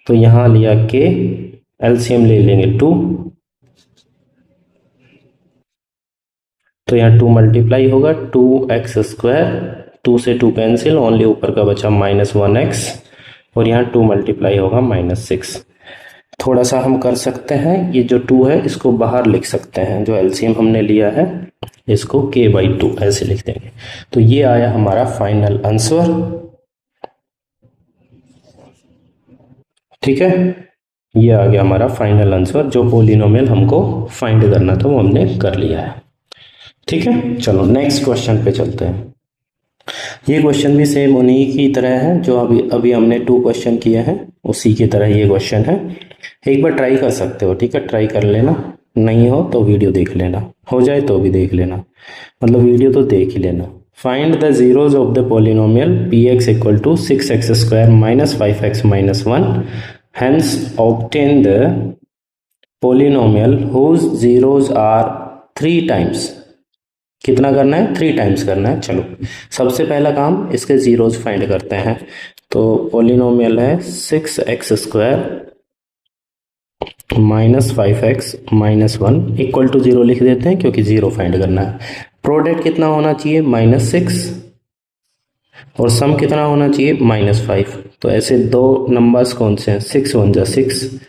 Speaker 1: तो यहां लिया k, एलसीएम ले लेंगे 2, तो यहाँ 2 मल्टीप्लाई होगा 2x², 2 से 2 कैंसिल, ओनली ऊपर का बचा -1x, और यहाँ 2 मल्टीप्लाई होगा -6। थोड़ा सा हम कर सकते हैं, ये जो 2 है इसको बाहर लिख सकते हैं, जो एलसीएम हमने लिया है इसको k/2 ऐसे लिख देंगे। तो ये आया हमारा फाइनल आंसर। ठीक है, ये आ गया हमारा फाइनल आंसर। जो पॉलिनोमियल हमको फाइंड करना था वो हमने कर लिया है। ठीक है, चलो नेक्स्ट क्वेश्चन पे चलते हैं। ये क्वेश्चन भी सेम उन्हीं की तरह है जो अभी हमने 2 क्वेश्चन किए हैं, उसी की तरह ये क्वेश्चन है। एक बार ट्राई कर सकते हो, ठीक है, ट्राई कर लेना, नहीं हो तो वीडियो देख लेना, हो जाए तो भी देख लेना, मतलब वीडियो तो देख ही लेना। Find the zeros of the polynomial px = 6x² - 5x - 1, hence obtain the polynomial whose zeros are 3 times। कितना करना है 3 टाइम्स करना है। चलो सबसे पहला काम इसके जीरोज फाइंड करते हैं। तो पॉलिनोमियल है 6x² - 5x - 1 = 0 लिख देते हैं, क्योंकि 0 फाइंड करना है। प्रोडक्ट कितना होना चाहिए -6, और सम कितना होना चाहिए -5। तो ऐसे 2 नंबर्स कौन से हैं, 6 × 1 = 6,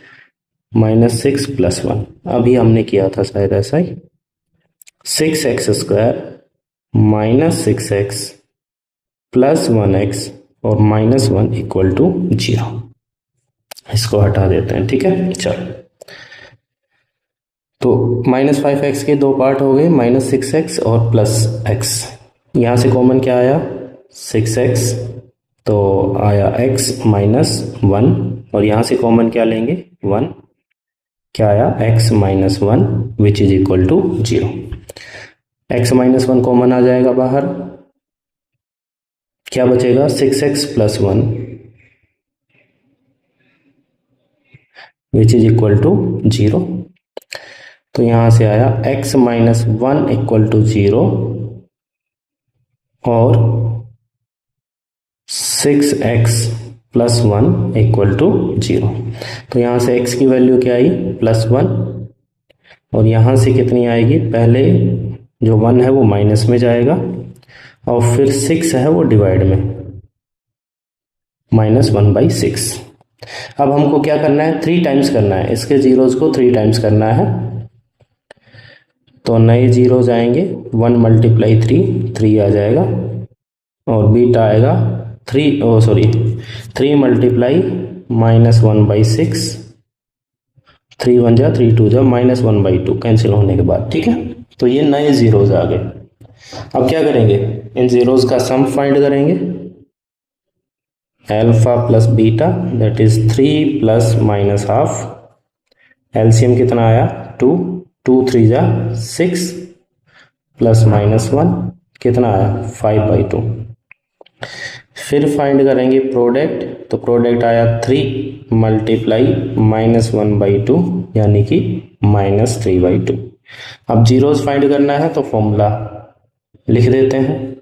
Speaker 1: -6 + 1, अभी हमने किया था शायद ऐसा ही, 6x² - 6x + 1x और -1 = 0। इसको हटा देते हैं। ठीक है, चलो तो -5x के 2 पार्ट हो गए, -6x और +x। यहाँ से कॉमन क्या आया 6x, तो आया x - 1, और यहाँ से कॉमन क्या लेंगे 1, क्या आया x - 1 which is equal to 0। x - 1 common आ जाएगा बाहर, क्या बचेगा 6x + 1 which is equal to 0। तो यहां से आया x - 1 = 0 और 6x + 1 = 0। तो यहां से x की वैल्यू क्या आई +1, और यहां से कितनी आएगी, पहले जो 1 है वो माइनस में जाएगा और फिर 6 है वो डिवाइड में, -1/6। अब हमको क्या करना है 3 टाइम्स करना है, इसके जीरोज को 3 टाइम्स करना है। तो नए जीरोज आएंगे 1 × 3 आ जाएगा, और बीटा आएगा 3 × -1/6, 3 × 1 = 3, 2 = -1/2 कैंसिल होने के बाद। ठीक है, तो ये नए जीरोज आ गए। अब क्या करेंगे, इन जीरोज का सम फाइंड करेंगे। Alpha plus beta that is 3 plus minus half. LCM कितना आया 2, 2 3 जा 6 प्लस माइनस 1 कितना आया 5/2। फिर फाइंड करेंगे प्रोडक्ट, तो प्रोडक्ट आया 3 मल्टीप्लाई -1/2 यानी कि -3/2। अब जीरोस फाइंड करना है तो फॉर्मूला लिख देते हैं।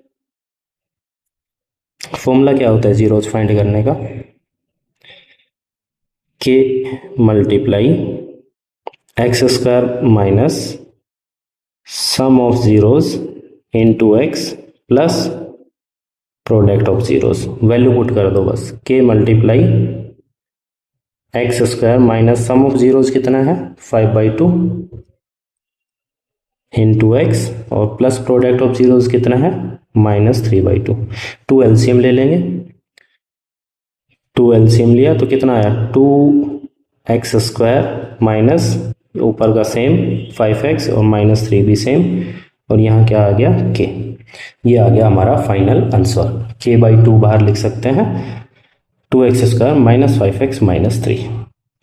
Speaker 1: फॉर्मूला क्या होता है जीरोस फाइंड करने का, के multiply x square minus sum of zeros into x plus product of zeros. Value put कर दो बस, के multiply x square minus sum of zeros कितना है 5/2 इंटू एक्स और प्लस प्रोडक्ट ऑफ जीरोस कितना है -3/2। 2 एलसीएम ले लेंगे, 2 एलसीएम लिया तो कितना आया 2x स्क्वायर माइनस ऊपर का सेम 5x और -3 भी सेम, और यहाँ क्या आ गया k। ये आ गया हमारा फाइनल आंसर। k/2 बाहर लिख सकते हैं, 2x स्क्वायर माइनस 5x -3।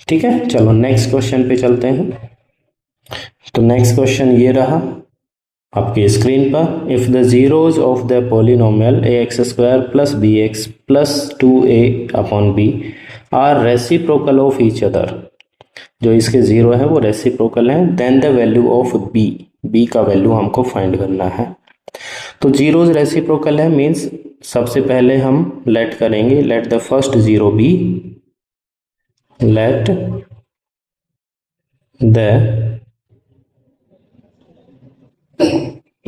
Speaker 1: ठीक है, चलो नेक्स्ट क्वेश्चन पे चलते हैं। तो नेक्स्ट क्वेश्चन ये रहा आपकी स्क्रीन पर। If the zeros of the polynomial ax square plus bx plus 2a/b are reciprocal of each other, जो इसके जीरो है वो रेसिप्रोकल है, then the value of b का वैल्यू हमको फाइंड करना है। तो जीरोज रेसिप्रोकल है मीन्स सबसे पहले हम लेट करेंगे, let the first zero B, let the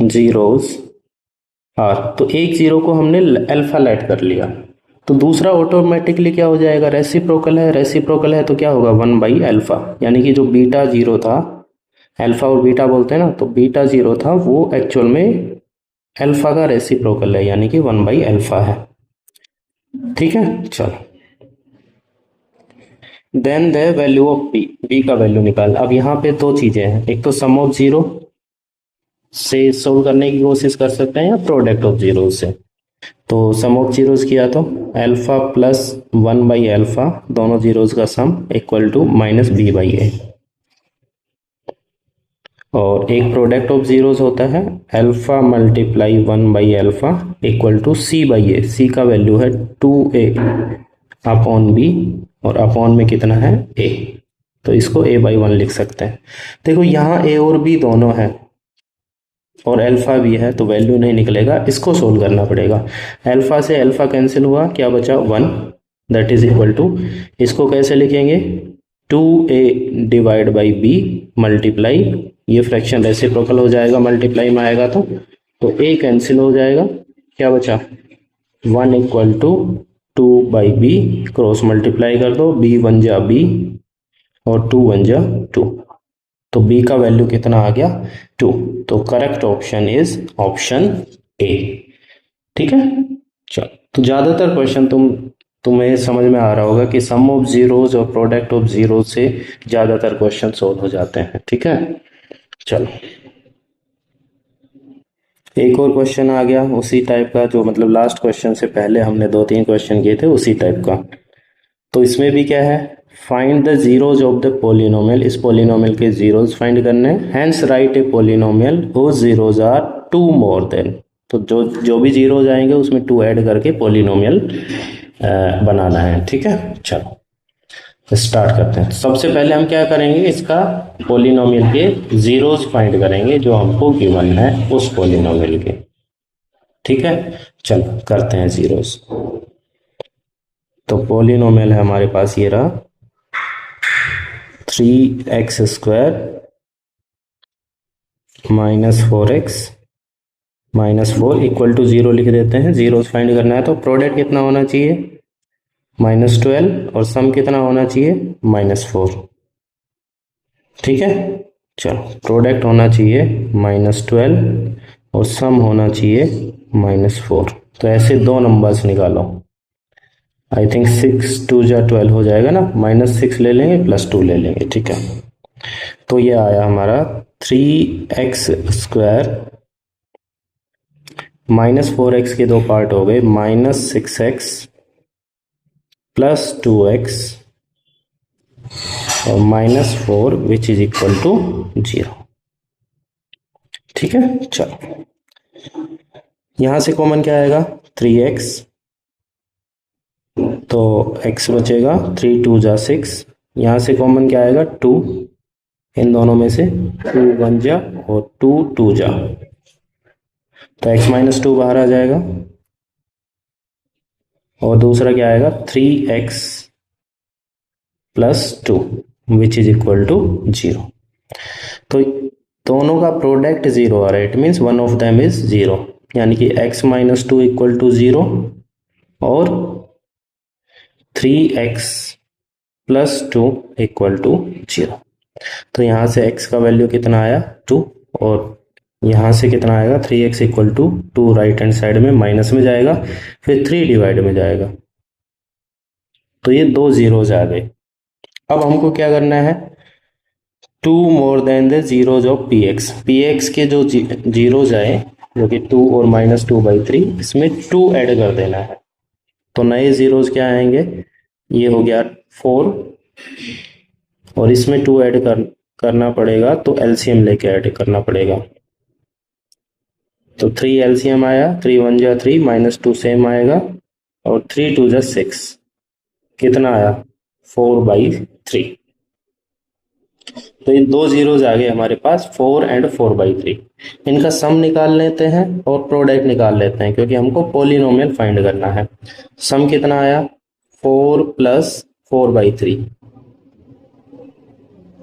Speaker 1: zeros are. तो एक जीरो को हमने अल्फा लेट कर लिया, तो दूसरा ऑटोमेटिकली क्या हो जाएगा रेसिप्रोकल है, रेसिप्रोकल है तो क्या होगा 1/अल्फा, यानी कि जो बीटा जीरो था, अल्फा और बीटा बोलते हैं ना, तो बीटा जीरो था वो एक्चुअल में अल्फा का रेसिप्रोकल है यानी कि 1/अल्फा है। ठीक है, चलो then the value of B का वैल्यू निकाल। अब यहाँ पे दो चीजें हैं, एक तो सम ऑफ जीरो से सोल्व करने की कोशिश कर सकते हैं या प्रोडक्ट ऑफ जीरो से। तो सम ऑफ जीरोस किया तो अल्फा प्लस 1/अल्फा दोनों जीरोस का सम इक्वल टू -b/a, और एक प्रोडक्ट ऑफ जीरोस होता है अल्फा मल्टीप्लाई 1/अल्फा इक्वल टू c/a। c का वैल्यू है 2a/b और अपॉन में कितना है a, तो इसको a/1 लिख सकते हैं। देखो यहाँ a और b दोनों है और अल्फा भी है तो वैल्यू नहीं निकलेगा, इसको सोल्व करना पड़ेगा। अल्फा से अल्फा कैंसिल हुआ, क्या बचा 1, दैट इज इक्वल टू, इसको कैसे लिखेंगे 2a divide by b multiply, ये फ्रैक्शन रेसिप्रोकल हो जाएगा मल्टीप्लाई में आएगा तो a कैंसिल हो जाएगा, क्या बचा 1 equal to 2/b, cross multiply कर दो, b 1 जा b और 2 1 जा 2, तो b का वैल्यू कितना आ गया 2। तो correct option is option A. ठीक है, चलो तो ज्यादातर क्वेश्चन तुम्हें समझ में आ रहा होगा कि सम ऑफ जीरोस और प्रोडक्ट ऑफ जीरोस से ज्यादातर क्वेश्चन सोल्व हो जाते हैं। ठीक है, चलो एक और क्वेश्चन आ गया उसी टाइप का, जो मतलब लास्ट क्वेश्चन से पहले हमने 2-3 क्वेश्चन किए थे उसी टाइप का। तो इसमें भी क्या है, find the zeros of the polynomial, इस पोलिनोमियल के जीरोज फाइंड करने हैं। Hence write a polynomial whose zeros are 2 more than, तो जो भी जीरोज आएंगे उसमें 2 ऐड करके पोलिनोमियल बनाना है। ठीक है, चलो स्टार्ट करते हैं। सबसे पहले हम क्या करेंगे, इसका पोलिनोमियल के जीरोज फाइंड करेंगे जो हमको गिवन है उस पोलिनोमियल के। ठीक है, चलो करते हैं जीरोज। तो पोलिनोमियल है हमारे पास ये रहा 3x square minus 4x minus 4 equal to 0 लिख देते हैं। जीरोस फाइंड करना है तो प्रोडक्ट कितना होना चाहिए -12 और सम कितना होना चाहिए -4। ठीक है, चलो प्रोडक्ट होना चाहिए -12 और सम होना चाहिए -4। तो ऐसे दो नंबर्स निकालो, आई थिंक 6 2 जा 12 हो जाएगा ना, -6 ले लेंगे प्लस 2 ले लेंगे। ठीक है, तो ये आया हमारा 3x स्क्वायर -4x के दो पार्ट हो गए, -6x प्लस 2x और minus 4 which is equal to 0। ठीक है, चलो यहां से कॉमन क्या आएगा 3x, तो x बचेगा 3 2 जा 6। यहां से कॉमन क्या आएगा 2, इन दोनों में से 2 1 जा और 2 2 जा, तो x माइनस 2 बाहर आ जाएगा। और दूसरा क्या आएगा 3x plus 2 which is equal to 0। तो दोनों का प्रोडक्ट 0 आ रहा है, it means one of them is 0, यानी कि x माइनस 2 इक्वल टू 0 और 3x प्लस 2 इक्वल टू 0। तो यहां से x का वैल्यू कितना आया 2, और यहां से कितना आएगा 3x equal to 2, right hand side में माइनस में जाएगा, फिर 3 डिवाइड में जाएगा, तो ये दो जीरोज आ गए। अब हमको क्या करना है 2 more then the zeros of px के जो जीरोज आए जो कि 2 और माइनस 2/3, इसमें 2 ऐड कर देना है। तो नए जीरोज क्या आएंगे, ये हो गया 4 और इसमें 2 ऐड करना पड़ेगा, तो एलसीएम लेके ऐड करना पड़ेगा। तो 3 एलसीएम आया, 3 1 जा 3 माइनस 2 सेम आएगा, और 3 2 जा 6, कितना आया 4/3। तो ये दो जीरोज आ गए हमारे पास 4 एंड 4/3। इनका सम निकाल लेते हैं और प्रोडक्ट निकाल लेते हैं, क्योंकि हमको पॉलिनोमियल फाइंड करना है। सम कितना आया 4 प्लस 4/3,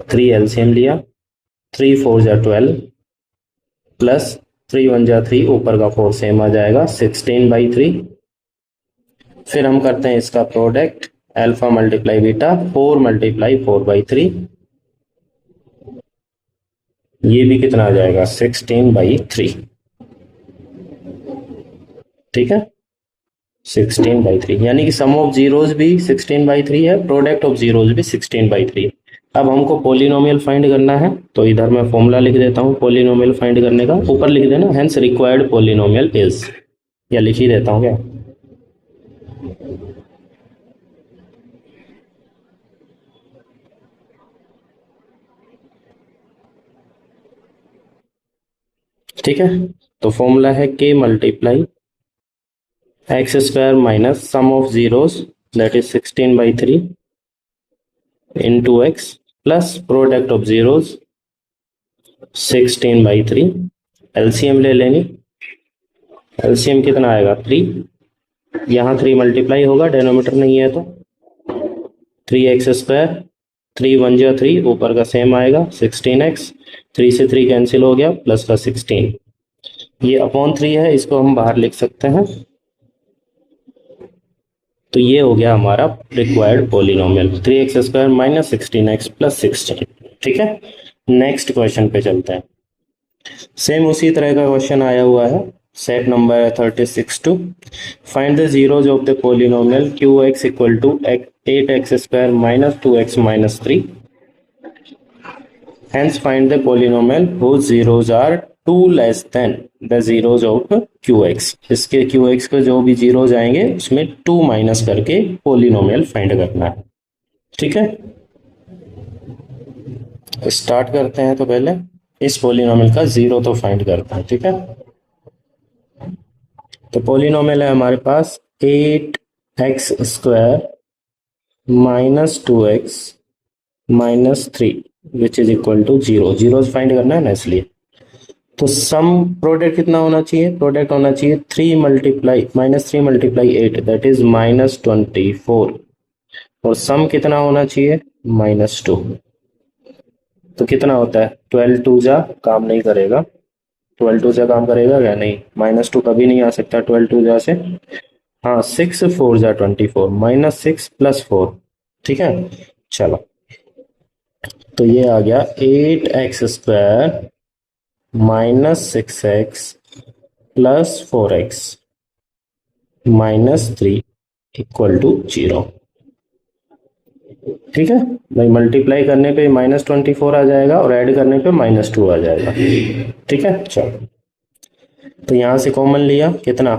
Speaker 1: 3 एलसीएम लिया, 3 4 जा 12 प्लस 3 1 जा 3, ऊपर का 4 सेम आ जाएगा 16/3। फिर हम करते हैं इसका product, alpha multiply beta, 4 multiply 4/3, ये भी कितना आ जाएगा 16/3। ठीक है 16/3, यानी कि सम ऑफ जीरोज भी 16/3 है, प्रोडक्ट ऑफ जीरोज भी 16/3। अब हमको पॉलिनोमियल फाइंड करना है, तो इधर मैं फॉर्मूला लिख देता हूँ पॉलिनोमियल फाइंड करने का, ऊपर लिख देना हेंस रिक्वायर्ड पॉलिनोमियल इज, या लिख ही देता हूँ क्या। ठीक है, तो फॉर्मूला है k multiply x square minus sum of zeros that is 16/3 into X plus product of zeros 16/3। LCM ले लेंगे, एलसीएम कितना आएगा 3, यहाँ 3 मल्टीप्लाई होगा, डेनोमीटर नहीं है तो 3x स्क्वायर, 3 1 जा 3, ऊपर का सेम आएगा 16x, 3 से 3 कैंसिल हो गया, प्लस का 16, ये अपॉन 3 है, इसको हम बाहर लिख सकते हैं। तो ये हो गया हमारा required polynomial 3x square minus 16x plus 16। ठीक है, नेक्स्ट क्वेश्चन पे चलते हैं। सेम उसी तरह का क्वेश्चन आया हुआ है, set number 36 find the zeros of the polynomial qx equal to 8x square minus 2x minus 3, hence find the polynomial whose zeros are 2 less than the zeros of qx। इसके qx के जो भी zeros आएंगे उसमें 2 minus करके polynomial find करना है। ठीक है, स्टार्ट करते हैं। तो पहले इस पॉलिनोमियल का जीरो तो फाइंड करते हैं। ठीक है, तो पॉलिनोमियल है हमारे पास 8x square minus 2x minus 3 which is equal to 0। Zeros find करना है ना, इसलिए तो सम प्रोडक्ट कितना होना चाहिए, प्रोडक्ट होना चाहिए 3 multiply minus 3 multiply 8 that is minus 24, और सम कितना होना चाहिए -2। तो कितना होता है 12 2 जा काम नहीं करेगा, 12 2 जा काम करेगा क्या, नहीं, -2 कभी नहीं आ सकता 12 2 जा से। हाँ 6 4 जा 24, -6 प्लस 4। ठीक है, चलो तो ये आ गया 8x square minus 6x plus 4x minus 3 equal to 0। ठीक है भाई, मल्टीप्लाई करने पे -24 आ जाएगा और ऐड करने पे -2 आ जाएगा। ठीक है, चलो तो यहां से कॉमन लिया, कितना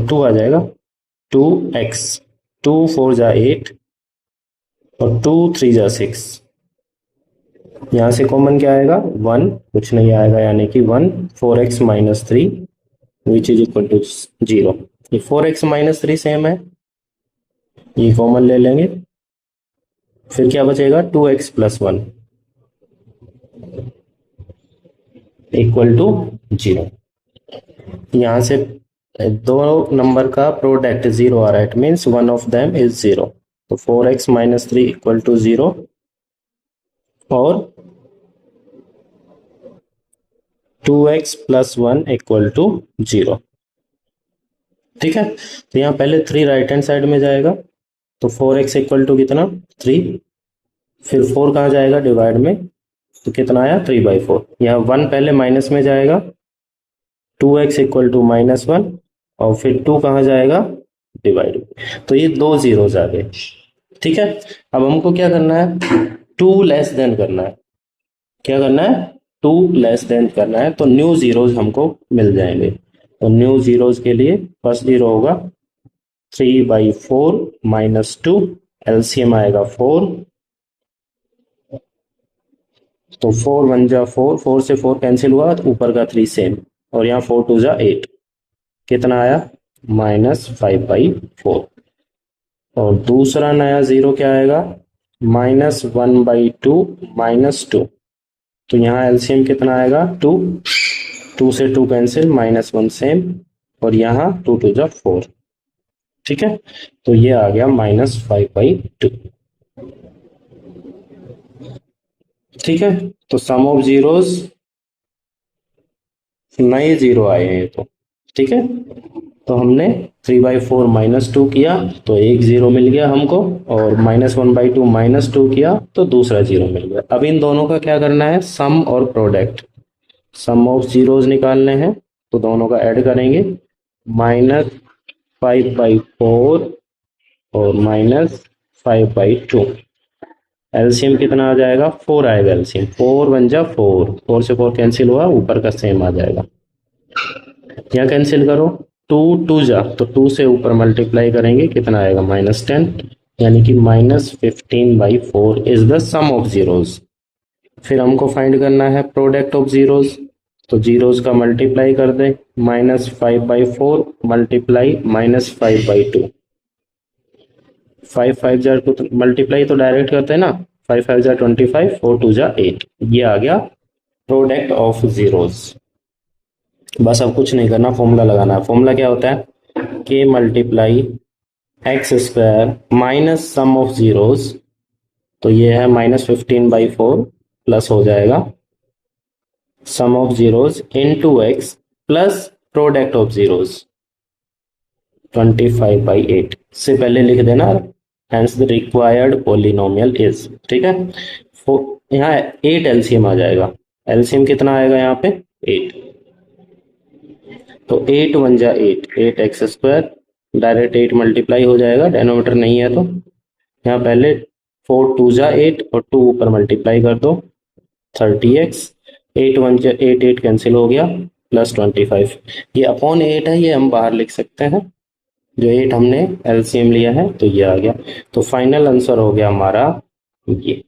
Speaker 1: 2 आ जाएगा 2x 2 4 जा 8 और 2 3 जा 6। यहाँ से कॉमन क्या आएगा 1, कुछ नहीं आएगा यानी कि 1। 4x minus 3 which is equal to 0। ये 4x माइनस 3 सेम है, ये कॉमन ले लेंगे। फिर क्या बचेगा 2x प्लस 1 इक्वल टू 0। यहाँ से दो नंबर का प्रोडक्ट 0 आ रहा है, it means one of them is 0। तो 4x माइनस 3 इक्वल टू 0 और 2x प्लस 1 इक्वल टू 0। ठीक है, तो यहाँ पहले 3 राइट हैंड साइड में जाएगा, तो 4x इक्वल टू कितना 3। फिर 4 कहाँ जाएगा डिवाइड में, तो कितना आया 3/4। यहाँ 1 पहले माइनस में जाएगा, 2x इक्वल टू -1 और फिर 2 कहाँ जाएगा डिवाइड में। तो ये 2 जीरोज आ गए। ठीक है, अब हमको क्या करना है 2 लेस देन करना है। क्या करना है 2 लेस देन करना है, तो न्यू जीरोज हमको मिल जाएंगे। तो न्यू जीरोज के लिए फर्स्ट जीरो होगा 3/4 -2, एलसीएम आएगा 4। तो 4 1 जा 4, 4 से 4 कैंसिल हुआ, तो ऊपर का 3 सेम, और यहाँ 4 2 जा 8, कितना आया -5/4। और दूसरा नया जीरो क्या आएगा -1/2 -2। तो यहाँ एलसीएम कितना आएगा 2, 2 से 2 कैंसिल, -1 सेम, और यहाँ 2 2 जा 4। ठीक है, तो ये आ गया -5/2। ठीक है, तो सम ऑफ जीरोस नए जीरो आए हैं तो। ठीक है, तो हमने 3/4 -2 किया तो एक जीरो मिल गया हमको, और -1/2 -2 किया तो दूसरा जीरो मिल गया। अब इन दोनों का क्या करना है सम और प्रोडक्ट। सम ऑफ जीरोस निकालने हैं, तो दोनों का ऐड करेंगे, -5/4 और -5/2। एलसीएम कितना आ जाएगा 4 आएगा एलसीएम, 4 1 जा 4, 4 से 4 कैंसिल हुआ, ऊपर का सेम आ जाएगा। यहाँ कैंसिल करो, 2 2 जा, तो 2 से ऊपर मल्टीप्लाई करेंगे, कितना आएगा -10, यानी कि -15/4 is the sum of zeros. फिर हमको फाइंड करना है प्रोडक्ट ऑफ जीरोस, तो जीरोस का मल्टीप्लाई कर दे, -5/4 मल्टीप्लाई -5/2। 5 5 जा तो मल्टीप्लाई तो डायरेक्ट करते हैं ना, 5 5 जा 25, 4 2 जा 8। ये आ गया प्रोडक्ट ऑफ जीरोस। बस अब कुछ नहीं करना, फॉर्मूला लगाना है। फॉर्मूला क्या होता है k multiply x square minus sum of zeros, तो ये है -15/4 प्लस हो जाएगा sum of zeros into x plus product of zeros 25/8 से पहले लिख देना, hence the required polynomial is. ठीक है, यहाँ 8 एलसीएम आ जाएगा, एलसीएम कितना आएगा यहाँ पे 8। तो 8 1 जा 8, 8x स्क्वायर, डायरेक्ट 8 मल्टीप्लाई हो जाएगा, डेनोमीटर नहीं है तो यहाँ पहले 4 2 जा 8 और 2 ऊपर मल्टीप्लाई कर दो, 30x, 8 1 जा 8, 8 कैंसिल हो गया, प्लस 25। ये अपॉन 8 है, ये हम बाहर लिख सकते हैं, जो 8 हमने एलसीएम लिया है, तो ये आ गया। तो फाइनल आंसर हो गया हमारा ये।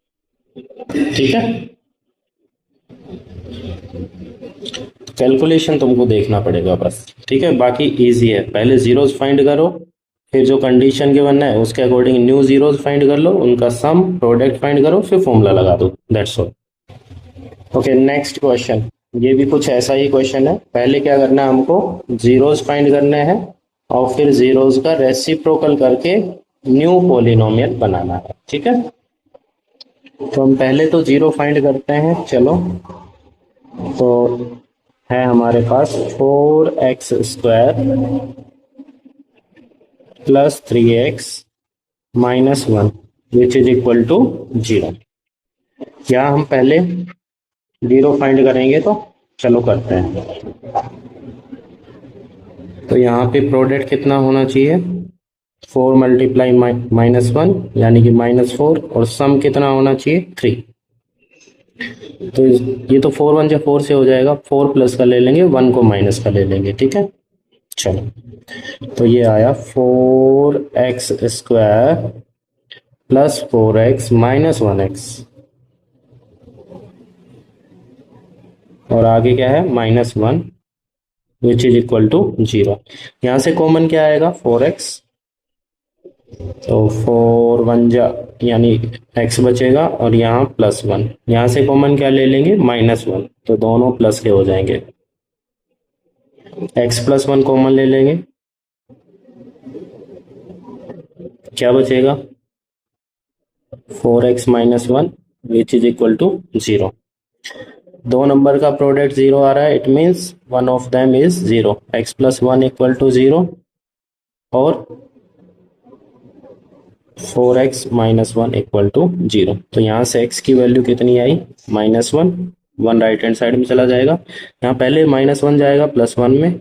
Speaker 1: ठीक है, कैलकुलेशन तुमको देखना पड़ेगा बस। ठीक है, बाकी इजी है, पहले जीरोस फाइंड करो, फिर जो कंडीशन गिवन है उसके अकॉर्डिंग न्यू जीरोस फाइंड कर लो, उनका सम प्रोडक्ट फाइंड करो, फिर फॉर्मूला लगा दो, that's all. Okay, next question, ये भी कुछ ऐसा ही क्वेश्चन है। पहले क्या करना है हमको जीरोस फाइंड करने हैं, और फिर जीरोस का रेसिप्रोकल करके न्यू पॉलिनोमियल बनाना है। ठीक है, तो हम पहले तो जीरो फाइंड करते हैं, चलो। तो है हमारे पास 4x square plus 3x minus 1 which is equal to 0। क्या हम पहले जीरो फाइंड करेंगे, तो चलो करते हैं। तो यहाँ पे प्रोडक्ट कितना होना चाहिए 4 मल्टीप्लाई -1 यानी कि -4, और सम कितना होना चाहिए 3। तो ये तो 4 1 जा 4 से हो जाएगा, 4 प्लस का ले लेंगे, 1 को माइनस का ले लेंगे। ठीक है, चलो, तो ये आया 4x² plus 4x minus 1x, और आगे क्या है -1 विच इज इक्वल टू 0। यहाँ से कॉमन क्या आएगा 4x, तो 4 1 जा यानी x बचेगा, और यहाँ +1, यहाँ से कॉमन क्या ले लेंगे -1, तो दोनों प्लस के हो जाएंगे। x +1 कॉमन ले लेंगे, क्या बचेगा 4x - 1 which is equal to 0। दो नंबर का प्रोडक्ट 0 आ रहा है, it means one of them is 0। x +1 equal to 0 और 4x - 1 इक्वल टू 0। तो यहाँ से x की वैल्यू कितनी आई -1, 1 राइट हैंड साइड में चला जाएगा, यहाँ पहले -1 जाएगा +1 में,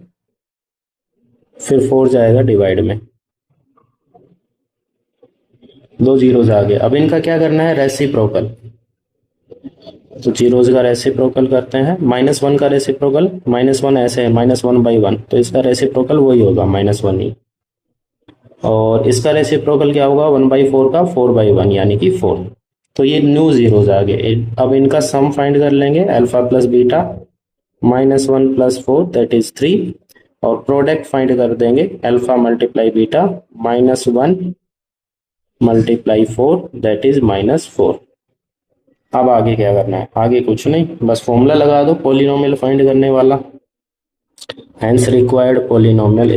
Speaker 1: फिर 4 जाएगा डिवाइड में, दो जीरोज आ गए। अब इनका क्या करना है रेसिप्रोकल, तो जीरोज का रेसिप्रोकल करते हैं। -1 का रेसिप्रोकल, -1 ऐसे है -1/1, तो इसका रेसिप्रोकल वही होगा -1 ही, और इसका रेसिप्रोकल क्या होगा 1/4 का 4/1 यानी कि 4। तो ये न्यू जीरोज आ गए। अब इनका सम फाइंड कर लेंगे, alpha plus beta -1 + 4 that is 3, और प्रोडक्ट फाइंड कर देंगे alpha multiply beta -1 × 4 that is -4। अब आगे क्या करना है, आगे कुछ नहीं, बस फॉर्मूला लगा दो पॉलिनोमियल फाइंड करने वाला। Hence required polynomial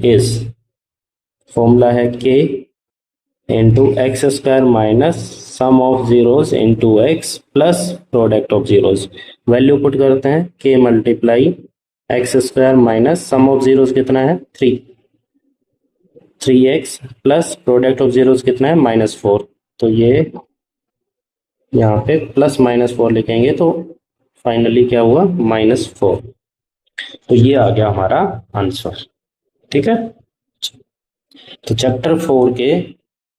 Speaker 1: is formula है k into x² minus sum of zeros into x plus product of zeros. Value put करते हैं k multiply x² minus sum of zeros कितना है 3x plus product of zeros कितना है -4। तो ये यहाँ पे +-4 लिखेंगे, तो फाइनली क्या हुआ -4। तो ये आ गया हमारा आंसर। ठीक है, तो चैप्टर 4 के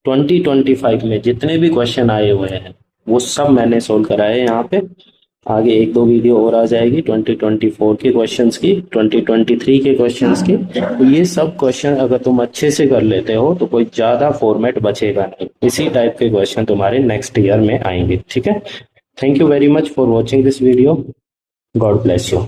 Speaker 1: 2025 में जितने भी क्वेश्चन आए हुए हैं वो सब मैंने सोल्व कराए हैं यहाँ पे। आगे 1-2 वीडियो और आ जाएगी 2024 के क्वेश्चंस की, 2023 के क्वेश्चंस की। तो ये सब क्वेश्चन अगर तुम अच्छे से कर लेते हो तो कोई ज़्यादा फॉर्मेट बचेगा नहीं, इसी टाइप के क्वेश्चन तुम्हारे नेक्स्ट ईयर में आएंगे। ठीक है, thank you very much for watching this video, God bless you.